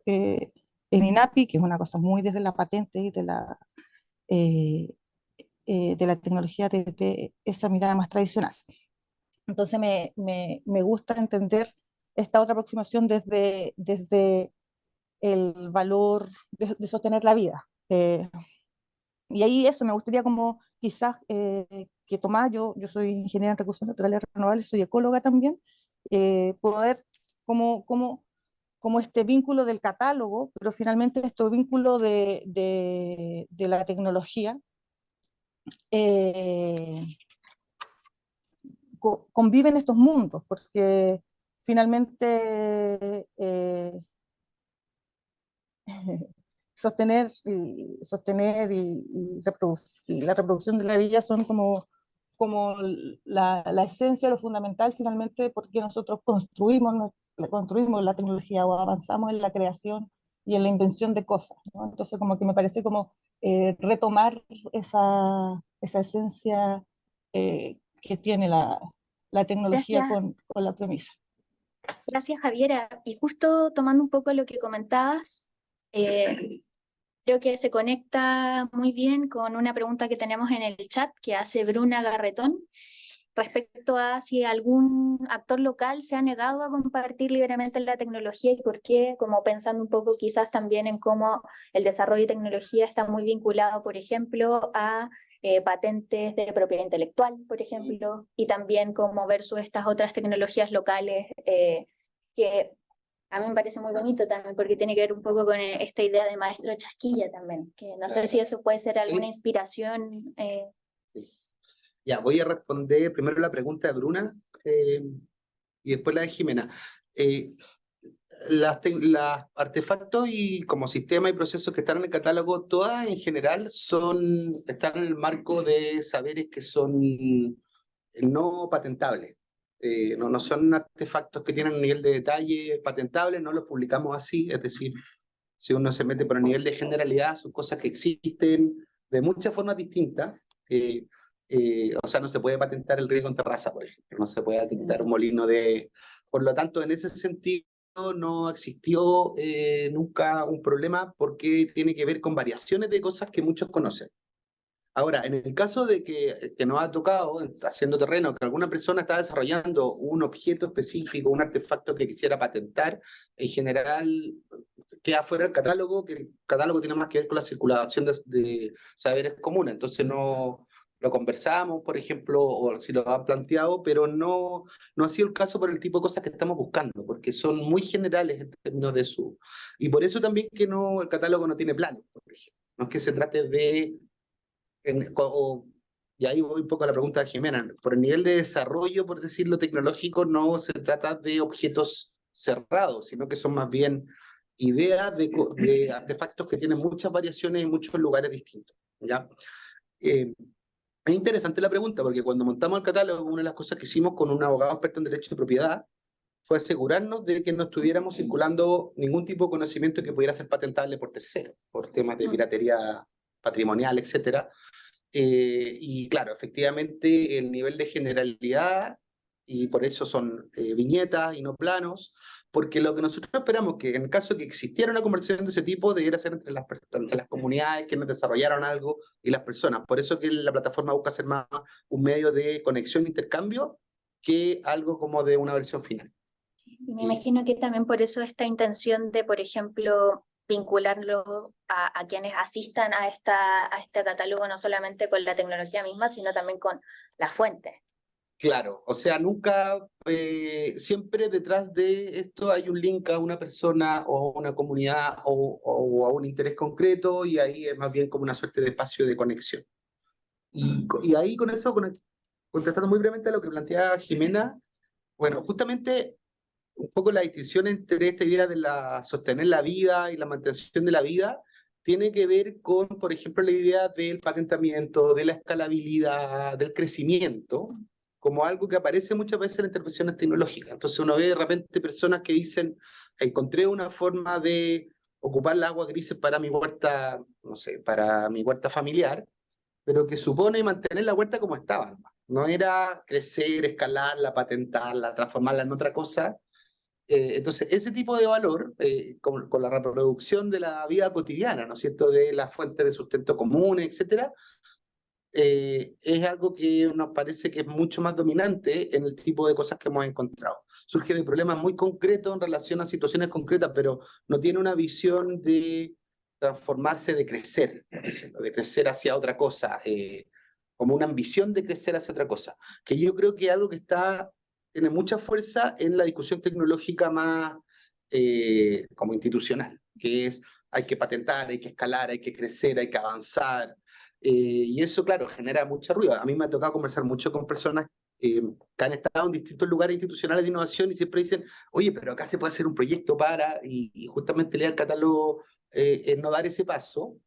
eh, en INAPI, que es una cosa muy desde la patente y eh, de la tecnología de esa mirada más tradicional. Entonces me gusta entender esta otra aproximación desde el valor de sostener la vida. Y ahí eso, me gustaría como quizás que Tomás, yo soy ingeniera en recursos naturales renovables, soy ecóloga también, poder como este vínculo del catálogo, pero finalmente este vínculo de la tecnología, eh, conviven estos mundos, porque finalmente y la reproducción de la vida son como la esencia, lo fundamental finalmente, porque nosotros construimos la tecnología o avanzamos en la creación y en la invención de cosas, ¿no? Entonces como que me parece como retomar esa esencia que tiene la tecnología Gracias, con la premisa. gracias Javiera. Y justo tomando un poco lo que comentabas, eh, creo que se conecta muy bien con una pregunta que tenemos en el chat que hace Bruna Garretón respecto a si algún actor local se ha negado a compartir libremente la tecnología y por qué, como pensando un poco quizás también en cómo el desarrollo de tecnología está muy vinculado, por ejemplo, a patentes de propiedad intelectual, por ejemplo, y también cómo versus estas otras tecnologías locales que a mí me parece muy bonito también porque tiene que ver un poco con esta idea de maestro chasquilla también, que no sé si eso puede ser alguna inspiración. Sí. Ya, voy a responder primero la pregunta de Bruna y después la de Jimena. Las artefactos y como sistema y procesos que están en el catálogo, todas en general están en el marco de saberes que son no patentables. No son artefactos que tienen un nivel de detalle patentable, no los publicamos así, es decir, si uno se mete por el nivel de generalidad, son cosas que existen de muchas formas distintas. O sea, no se puede patentar el riego en terraza, por ejemplo, no se puede patentar un molino de... Por lo tanto, en ese sentido, no existió nunca un problema porque tiene que ver con variaciones de cosas que muchos conocen. Ahora, en el caso de que nos ha tocado, haciendo terreno, que alguna persona está desarrollando un objeto específico, un artefacto que quisiera patentar, en general queda fuera del catálogo, que el catálogo tiene más que ver con la circulación de saberes comunes. Entonces no lo conversamos, por ejemplo, o si lo han planteado, pero no ha sido el caso por el tipo de cosas que estamos buscando, porque son muy generales en términos de su... Y por eso también que el catálogo no tiene planos, por ejemplo. No es que se trate de y ahí voy un poco a la pregunta de Jimena, por el nivel de desarrollo, por decirlo tecnológico, no se trata de objetos cerrados, sino que son más bien ideas de artefactos que tienen muchas variaciones en muchos lugares distintos, ¿ya? Es interesante la pregunta, porque cuando montamos el catálogo, una de las cosas que hicimos con un abogado experto en derecho de propiedad fue asegurarnos de que no estuviéramos circulando ningún tipo de conocimiento que pudiera ser patentable por terceros, por temas de piratería patrimonial, etcétera. Y claro, efectivamente el nivel de generalidad, y por eso son viñetas y no planos, porque lo que nosotros esperamos que en caso de que existiera una conversación de ese tipo, debiera ser entre las comunidades que nos desarrollaron algo y las personas. Por eso que la plataforma busca ser más un medio de conexión e intercambio que algo como de una versión final. Y me imagino que también por eso esta intención de, por ejemplo, vincularlo a quienes asistan a este catálogo, no solamente con la tecnología misma, sino también con las fuentes. Claro, o sea, nunca, siempre detrás de esto hay un link a una persona o a una comunidad o a un interés concreto, y ahí es más bien como una suerte de espacio de conexión. Y ahí con eso, contestando muy brevemente a lo que planteaba Jimena, bueno, justamente un poco la distinción entre esta idea de sostener la vida y la mantención de la vida tiene que ver con, por ejemplo, la idea del patentamiento, de la escalabilidad, del crecimiento, como algo que aparece muchas veces en las intervenciones tecnológicas. Entonces uno ve de repente personas que dicen, encontré una forma de ocupar las aguas grises para mi huerta, no sé, para mi huerta familiar, pero que supone mantener la huerta como estaba. No era crecer, escalarla, patentarla, transformarla en otra cosa. Entonces, ese tipo de valor, con la reproducción de la vida cotidiana, ¿no es cierto?, de las fuentes de sustento comunes, etcétera, es algo que nos parece que es mucho más dominante en el tipo de cosas que hemos encontrado. Surge de problemas muy concretos en relación a situaciones concretas, pero no tiene una visión de transformarse, de crecer hacia otra cosa, como una ambición de crecer hacia otra cosa, que yo creo que es algo que tiene mucha fuerza en la discusión tecnológica más como institucional, que es hay que patentar, hay que escalar, hay que crecer, hay que avanzar. Y eso, claro, genera mucho ruido. A mí me ha tocado conversar mucho con personas que han estado en distintos lugares institucionales de innovación y siempre dicen, oye, pero acá se puede hacer un proyecto y justamente leer el catálogo es no dar ese paso,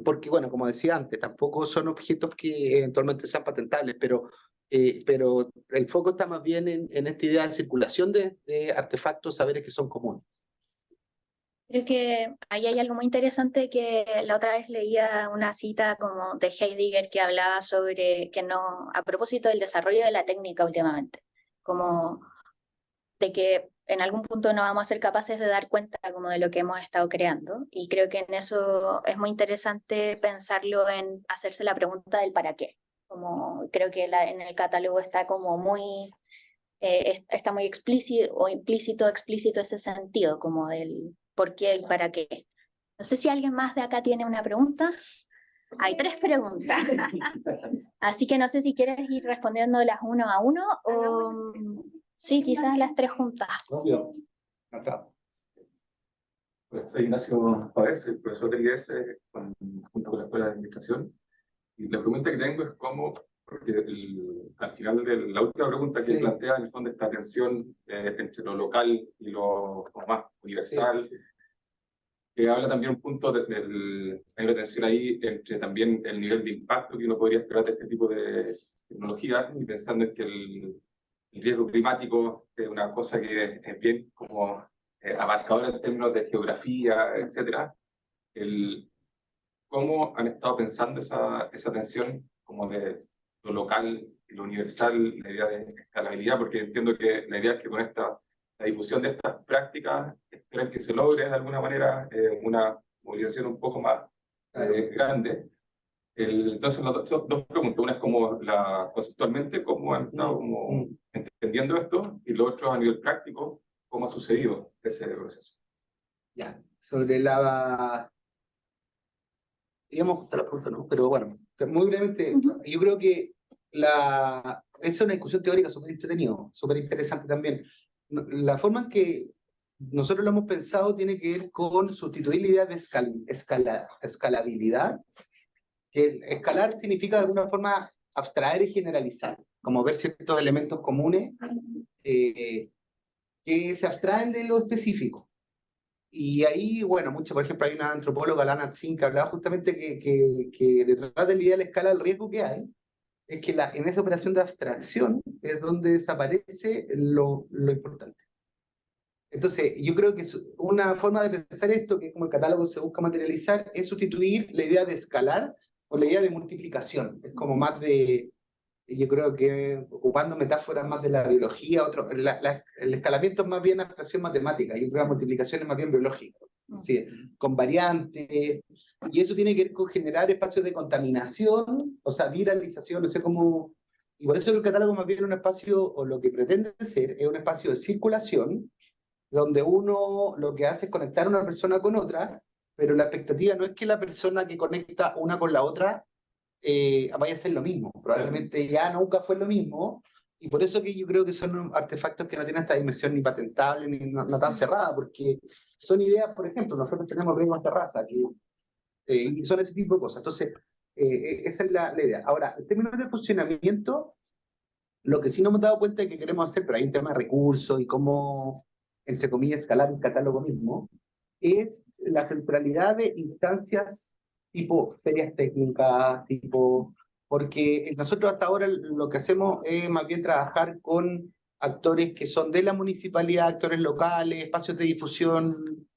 porque, bueno, como decía antes, tampoco son objetos que eventualmente sean patentables, pero el foco está más bien en esta idea de circulación de artefactos, saberes que son comunes. Creo que ahí hay algo muy interesante, que la otra vez leía una cita como de Heidegger que hablaba sobre que no, a propósito del desarrollo de la técnica últimamente, como de que en algún punto no vamos a ser capaces de dar cuenta como de lo que hemos estado creando, y creo que en eso es muy interesante pensarlo en hacerse la pregunta del para qué. Como creo que en el catálogo está como muy está muy explícito o explícito ese sentido, como del por qué y para qué. No sé si alguien más de acá tiene una pregunta. Hay 3 preguntas. Así que no sé si quieres ir respondiéndolas uno a uno o sí, quizás las 3 juntas. Obvio. Acá. Pues soy Ignacio Páez, el profesor del IES, junto con la Escuela de Administración. Y la pregunta que tengo es cómo, porque al final de la última pregunta que plantea, en el fondo, esta tensión entre lo local y lo más universal, que habla también un punto hay una tensión ahí entre también el nivel de impacto que uno podría esperar de este tipo de tecnologías, y pensando en que el riesgo climático es una cosa que es bien como abarcadora en términos de geografía, etcétera. ¿Cómo han estado pensando esa tensión como de lo local y lo universal, la idea de escalabilidad? Porque entiendo que la idea es que con la difusión de estas prácticas esperan que se logre de alguna manera una movilización un poco más grande. Entonces, son 2 preguntas. Una es como conceptualmente, cómo han estado como entendiendo esto, y lo otro a nivel práctico, cómo ha sucedido ese proceso. Ya, sobre digamos, la pregunta, ¿no? Pero bueno, muy brevemente, yo creo que es una discusión teórica súper entretenida, súper interesante también. La forma en que nosotros lo hemos pensado tiene que ver con sustituir la idea de escalabilidad, que escalar significa de alguna forma abstraer y generalizar, como ver ciertos elementos comunes que se abstraen de lo específico. Y ahí, bueno, por ejemplo, hay una antropóloga, Lana Tsin, que hablaba justamente que detrás de la idea de la escala, el riesgo que hay es que en esa operación de abstracción es donde desaparece lo importante. Entonces, yo creo que una forma de pensar esto, que como el catálogo se busca materializar, es sustituir la idea de escalar por la idea de multiplicación. Es como más yo creo que ocupando metáforas más de la biología, el escalamiento es más bien abstracción matemática, yo creo que la multiplicación es más bien biológica, ¿sí? Con variantes, y eso tiene que ver con generar espacios de contaminación, o sea, viralización, no sé cómo, y por eso el catálogo más bien es un espacio, o lo que pretende ser, es un espacio de circulación, donde uno lo que hace es conectar a una persona con otra, pero la expectativa no es que la persona que conecta una con la otra vaya a ser lo mismo. Probablemente ya nunca fue lo mismo, y por eso que yo creo que son artefactos que no tienen esta dimensión ni patentable ni no tan cerrada, porque son ideas, por ejemplo, nosotros tenemos riesgos de raza, y son ese tipo de cosas. Entonces, esa es la idea. Ahora, en términos de funcionamiento, lo que sí nos hemos dado cuenta de que queremos hacer, pero hay un tema de recursos y cómo, entre comillas, escalar un catálogo mismo, es la centralidad de instancias tipo ferias técnicas, tipo, porque nosotros hasta ahora lo que hacemos es más bien trabajar con actores que son de la municipalidad, actores locales, espacios de difusión,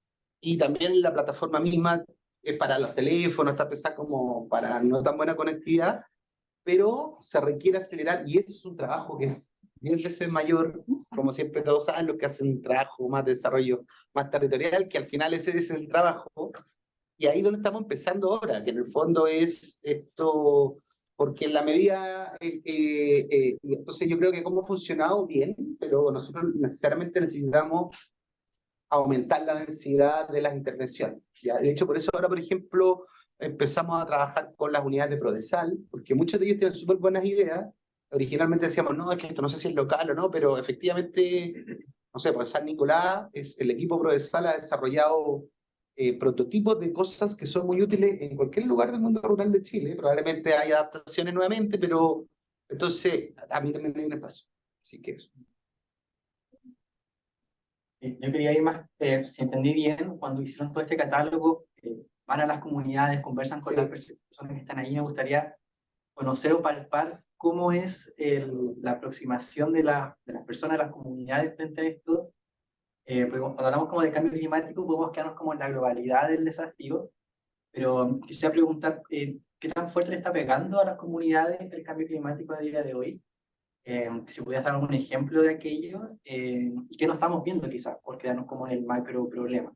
y también la plataforma misma es para los teléfonos, está pensada como para no tan buena conectividad, pero se requiere acelerar, y eso es un trabajo que es 10 veces mayor, como siempre todos saben, los que hacen un trabajo más de desarrollo, más territorial, que al final ese es el trabajo, y ahí donde estamos empezando ahora, que en el fondo es esto, porque en la medida, entonces yo creo que como ha funcionado bien, pero nosotros necesariamente necesitamos aumentar la densidad de las intervenciones. ¿Ya? De hecho, por eso ahora, por ejemplo, empezamos a trabajar con las unidades de Prodesal, porque muchos de ellos tienen súper buenas ideas. Originalmente decíamos, no, es que esto no sé si es local o no, pero efectivamente, no sé, pues San Nicolás, el equipo Prodesal ha desarrollado prototipos de cosas que son muy útiles en cualquier lugar del mundo rural de Chile. Probablemente hay adaptaciones nuevamente, pero entonces a mí también me dio un paso. Así que eso. Yo quería ir más, si entendí bien, cuando hicieron todo este catálogo, van a las comunidades, conversan con Sí. las personas que están ahí, me gustaría conocer o palpar cómo es la aproximación de las personas, de las comunidades frente a esto, porque cuando hablamos como de cambio climático podemos quedarnos como en la globalidad del desafío, pero quisiera preguntar, ¿qué tan fuerte le está pegando a las comunidades el cambio climático a día de hoy? Si pudieras dar algún ejemplo de aquello, y que no estamos viendo quizás, por quedarnos como en el macro problema.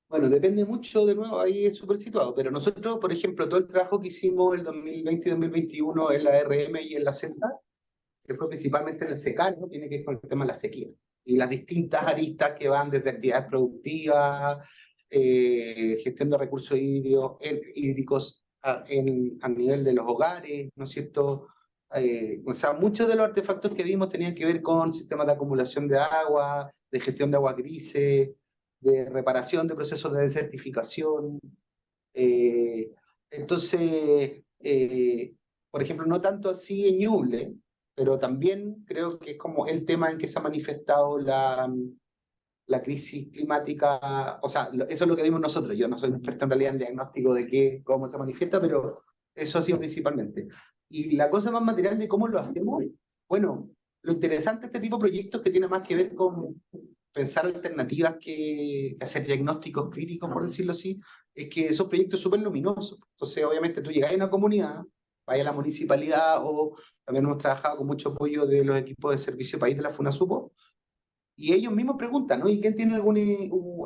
Bueno, depende mucho, de nuevo, ahí es súper situado, pero nosotros, por ejemplo, todo el trabajo que hicimos el 2020 y 2021 en la RM y en la CENTA, que fue principalmente en el secano, tiene que ver con el tema de la sequía, y las distintas aristas que van desde actividades productivas, gestión de recursos hídricos a nivel de los hogares, ¿no es cierto? O sea, muchos de los artefactos que vimos tenían que ver con sistemas de acumulación de agua, de gestión de agua grises, de reparación de procesos de desertificación. Eh, entonces, por ejemplo, no tanto así en Ñuble, pero también creo que es como el tema en que se ha manifestado la crisis climática. O sea, eso es lo que vimos nosotros. Yo no soy un experto en realidad en diagnóstico de cómo se manifiesta, pero eso ha sido principalmente. Y la cosa más material de cómo lo hacemos, bueno, lo interesante de este tipo de proyectos que tiene más que ver con pensar alternativas que hacer diagnósticos críticos, por decirlo así, es que esos proyectos súper luminosos. Entonces, obviamente, tú llegas a una comunidad, vaya a la municipalidad, o también hemos trabajado con mucho apoyo de los equipos de servicio país de la FUNASUPO, y ellos mismos preguntan, ¿no? ¿Y quién tiene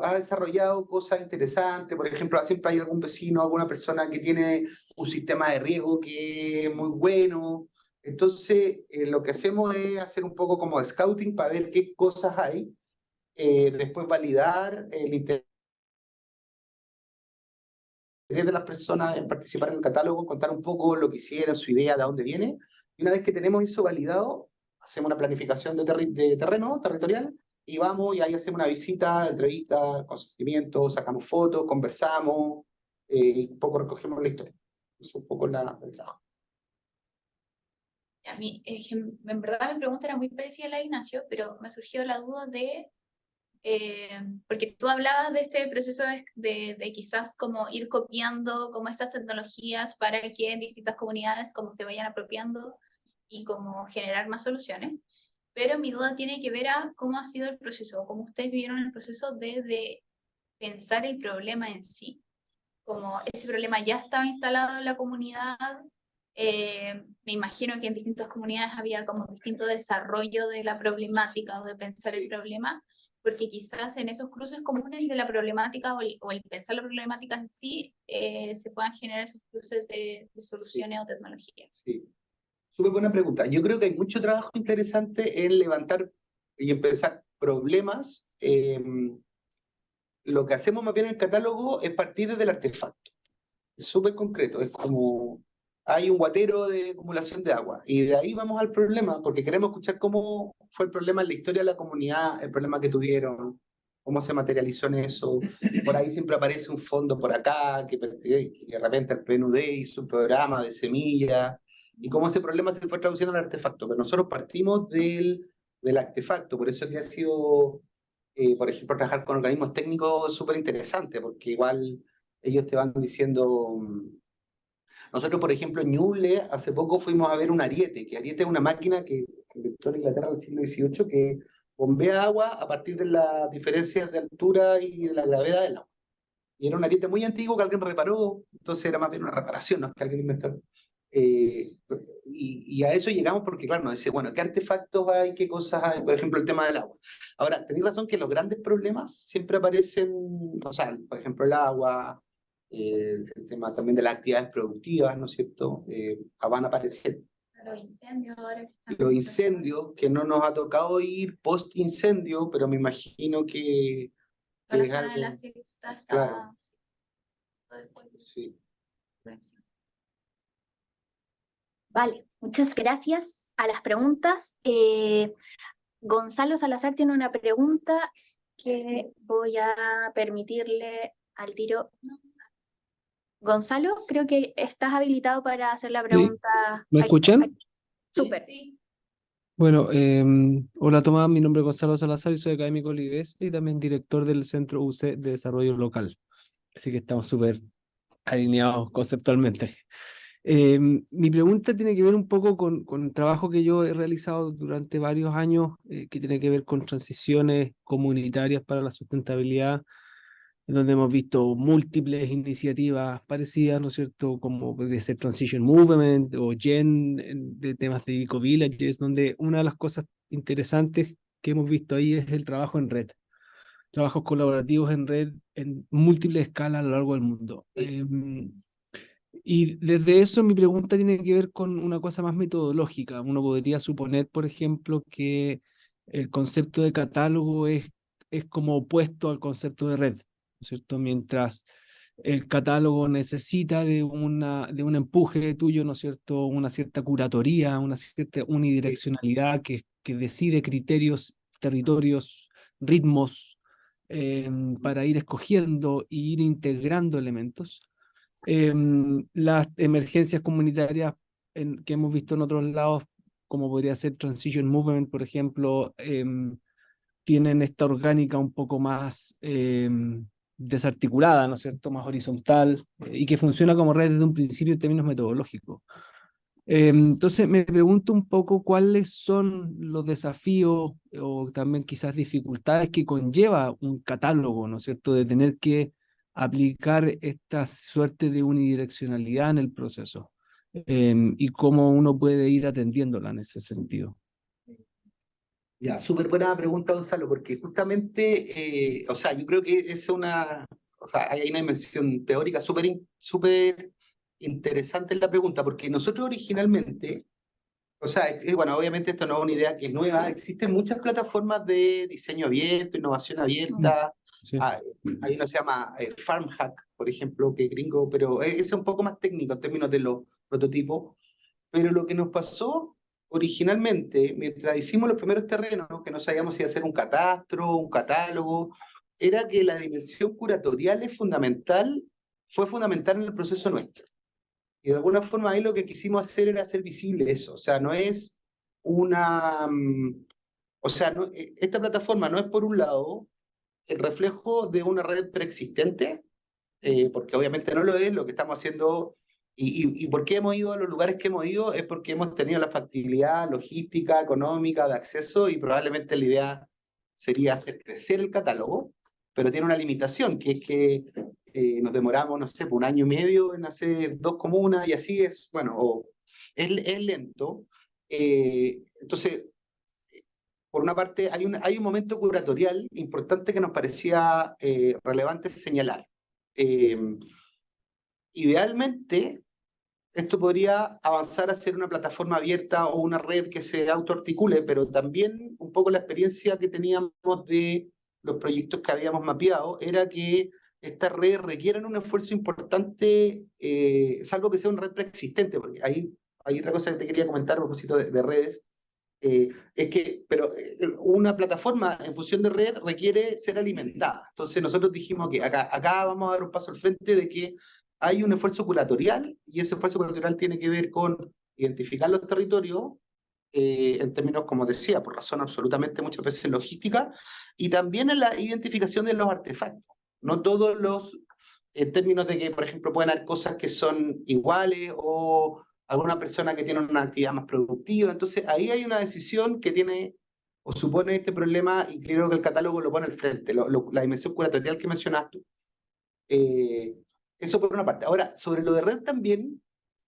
ha desarrollado cosas interesantes? Por ejemplo, siempre hay algún vecino, alguna persona que tiene un sistema de riego que es muy bueno. Entonces, lo que hacemos es hacer un poco como de scouting para ver qué cosas hay, después validar el interés de las personas en participar en el catálogo, contar un poco lo que hicieron, su idea, de dónde viene. Y una vez que tenemos eso validado, hacemos una planificación de terreno territorial, y vamos y ahí hacemos una visita, entrevista, consentimiento, sacamos fotos, conversamos, y un poco recogemos la historia. Eso es un poco el trabajo. A mí, en verdad mi pregunta era muy parecida a la de Ignacio, pero me surgió la duda de, porque tú hablabas de este proceso de quizás como ir copiando como estas tecnologías para que en distintas comunidades como se vayan apropiando y como generar más soluciones, pero mi duda tiene que ver a cómo ha sido el proceso, cómo ustedes vivieron el proceso de pensar el problema en sí, como ese problema ya estaba instalado en la comunidad. Me imagino que en distintas comunidades había como distinto desarrollo de la problemática o de pensar el problema, porque quizás en esos cruces comunes de la problemática o el pensar la problemática en sí, se puedan generar esos cruces de soluciones o tecnologías. Sí, súper buena pregunta. Yo creo que hay mucho trabajo interesante en levantar y empezar problemas. Lo que hacemos más bien en el catálogo es partir del artefacto. Es súper concreto, es como hay un guatero de acumulación de agua. Y de ahí vamos al problema, porque queremos escuchar cómo fue el problema en la historia de la comunidad, el problema que tuvieron, cómo se materializó en eso. Por ahí siempre aparece un fondo por acá, que de repente el PNUD hizo un programa de semilla, y cómo ese problema se fue traduciendo al artefacto. Pero nosotros partimos del artefacto, por eso es que ha sido, por ejemplo, trabajar con organismos técnicos súper interesante, porque igual ellos te van diciendo... Nosotros, por ejemplo, en Ñuble, hace poco fuimos a ver un ariete, que ariete es una máquina que inventó en Inglaterra en el siglo XVIII que bombea agua a partir de las diferencias de altura y de la gravedad del agua. Y era un ariete muy antiguo que alguien reparó, entonces era más bien una reparación, no es que alguien inventó. Y a eso llegamos porque, claro, nos dice, bueno, ¿qué artefactos hay? ¿Qué cosas hay? Por ejemplo, el tema del agua. Ahora, tenéis razón que los grandes problemas siempre aparecen, o sea, por ejemplo, el agua, el tema también de las actividades productivas, ¿no es cierto? Van a aparecer. Los incendios ahora. Los incendios, que no nos ha tocado ir post-incendio, pero me imagino que La es zona de algo... la Sexta está... Claro. Sí. Vale, muchas gracias a las preguntas. Gonzalo Salazar tiene una pregunta que voy a permitirle al tiro. Gonzalo, creo que estás habilitado para hacer la pregunta. ¿Me Ahí, escuchan? ahí. Súper. Bueno, hola Tomás, mi nombre es Gonzalo Salazar y soy académico del IDES y también director del Centro UC de Desarrollo Local. Así que estamos súper alineados conceptualmente. Mi pregunta tiene que ver un poco con el trabajo que yo he realizado durante varios años, que tiene que ver con transiciones comunitarias para la sustentabilidad, en donde hemos visto múltiples iniciativas parecidas, ¿no es cierto?, como podría ser Transition Movement o GEN, de temas de eco-villages, donde una de las cosas interesantes que hemos visto ahí es el trabajo en red, trabajos colaborativos en red en múltiples escalas a lo largo del mundo. Y desde eso mi pregunta tiene que ver con una cosa más metodológica. Uno podría suponer, por ejemplo, que el concepto de catálogo es como opuesto al concepto de red, ¿no es cierto? Mientras el catálogo necesita de un empuje tuyo, ¿no es cierto? Una cierta curatoría, una cierta unidireccionalidad que decide criterios, territorios, ritmos, para ir escogiendo e ir integrando elementos. Las emergencias comunitarias que hemos visto en otros lados, como podría ser Transition Movement, por ejemplo, tienen esta orgánica un poco más desarticulada, ¿no es cierto?, más horizontal, y que funciona como red desde un principio en términos metodológicos. Entonces me pregunto un poco cuáles son los desafíos o también quizás dificultades que conlleva un catálogo, ¿no es cierto?, de tener que aplicar esta suerte de unidireccionalidad en el proceso, y cómo uno puede ir atendiéndola en ese sentido. Ya, súper buena pregunta, Gonzalo, porque justamente, o sea, yo creo que es una, o sea, hay una dimensión teórica súper interesante en la pregunta, porque nosotros originalmente, o sea, bueno, obviamente esto no es una idea que es nueva, existen muchas plataformas de diseño abierto, innovación abierta, Sí. hay una que se llama FarmHack, por ejemplo, que es gringo, pero es un poco más técnico en términos de los prototipos, pero lo que nos pasó originalmente, mientras hicimos los primeros terrenos, que no sabíamos si hacer un catastro, un catálogo, era que la dimensión curatorial es fundamental, fue fundamental en el proceso nuestro. Y de alguna forma ahí lo que quisimos hacer era hacer visible eso. O sea, no es una... o sea, no, esta plataforma no es por un lado el reflejo de una red preexistente, porque obviamente no lo es, lo que estamos haciendo... Y por qué hemos ido a los lugares que hemos ido es porque hemos tenido la factibilidad logística, económica, de acceso, y probablemente la idea sería hacer crecer el catálogo, pero tiene una limitación, que es que nos demoramos, no sé, por 1 año y medio en hacer 2 comunas, y así es, bueno, es lento. Entonces, por una parte, hay un momento curatorial importante que nos parecía relevante señalar. Idealmente, esto podría avanzar a ser una plataforma abierta o una red que se autoarticule, pero también un poco la experiencia que teníamos de los proyectos que habíamos mapeado era que estas redes requieren un esfuerzo importante, salvo que sea una red preexistente, porque ahí hay otra cosa que te quería comentar a propósito de redes, es que, pero una plataforma en función de red requiere ser alimentada. Entonces nosotros dijimos que acá vamos a dar un paso al frente de que hay un esfuerzo curatorial, y ese esfuerzo curatorial tiene que ver con identificar los territorios, en términos, como decía, por razón absolutamente muchas veces logística, y también en la identificación de los artefactos. No todos los, en términos de que, por ejemplo, pueden haber cosas que son iguales o alguna persona que tiene una actividad más productiva. Entonces, ahí hay una decisión que tiene o supone este problema, y creo que el catálogo lo pone al frente, la dimensión curatorial que mencionas tú. Eso por una parte. Ahora, sobre lo de red también,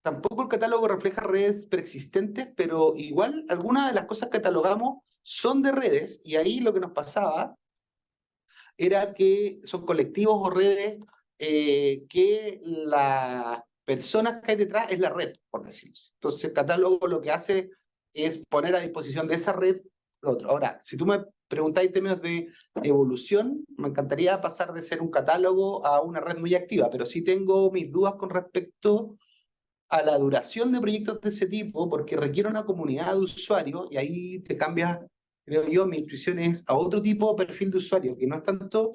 tampoco el catálogo refleja redes preexistentes, pero igual algunas de las cosas que catalogamos son de redes, y ahí lo que nos pasaba era que son colectivos o redes que las personas que hay detrás es la red, por decirlo así. Entonces el catálogo lo que hace es poner a disposición de esa red lo otro. Ahora, si tú me preguntáis en términos de evolución, me encantaría pasar de ser un catálogo a una red muy activa, pero sí tengo mis dudas con respecto a la duración de proyectos de ese tipo, porque requiere una comunidad de usuarios, y ahí te cambias, creo yo, mi intuición es a otro tipo de perfil de usuario, que no es tanto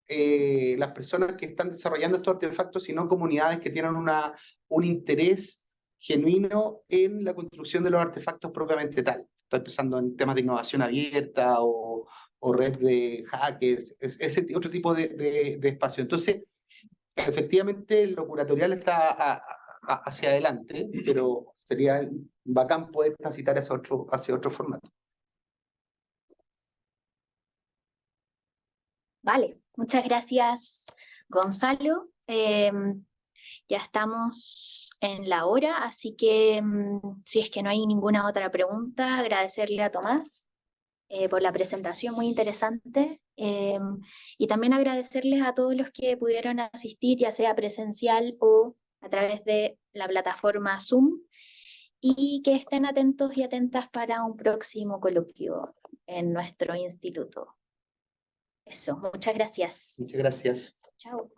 las personas que están desarrollando estos artefactos, sino comunidades que tienen un interés genuino en la construcción de los artefactos propiamente tal. Estoy pensando en temas de innovación abierta o red de hackers, ese otro tipo de espacio. Entonces, efectivamente, lo curatorial está hacia adelante, pero sería bacán poder transitar hacia otro formato. Vale, muchas gracias, Gonzalo. Ya estamos en la hora, así que si es que no hay ninguna otra pregunta, agradecerle a Tomás por la presentación muy interesante, y también agradecerles a todos los que pudieron asistir, ya sea presencial o a través de la plataforma Zoom, y que estén atentos y atentas para un próximo coloquio en nuestro instituto. Eso, muchas gracias. Muchas gracias. Chao.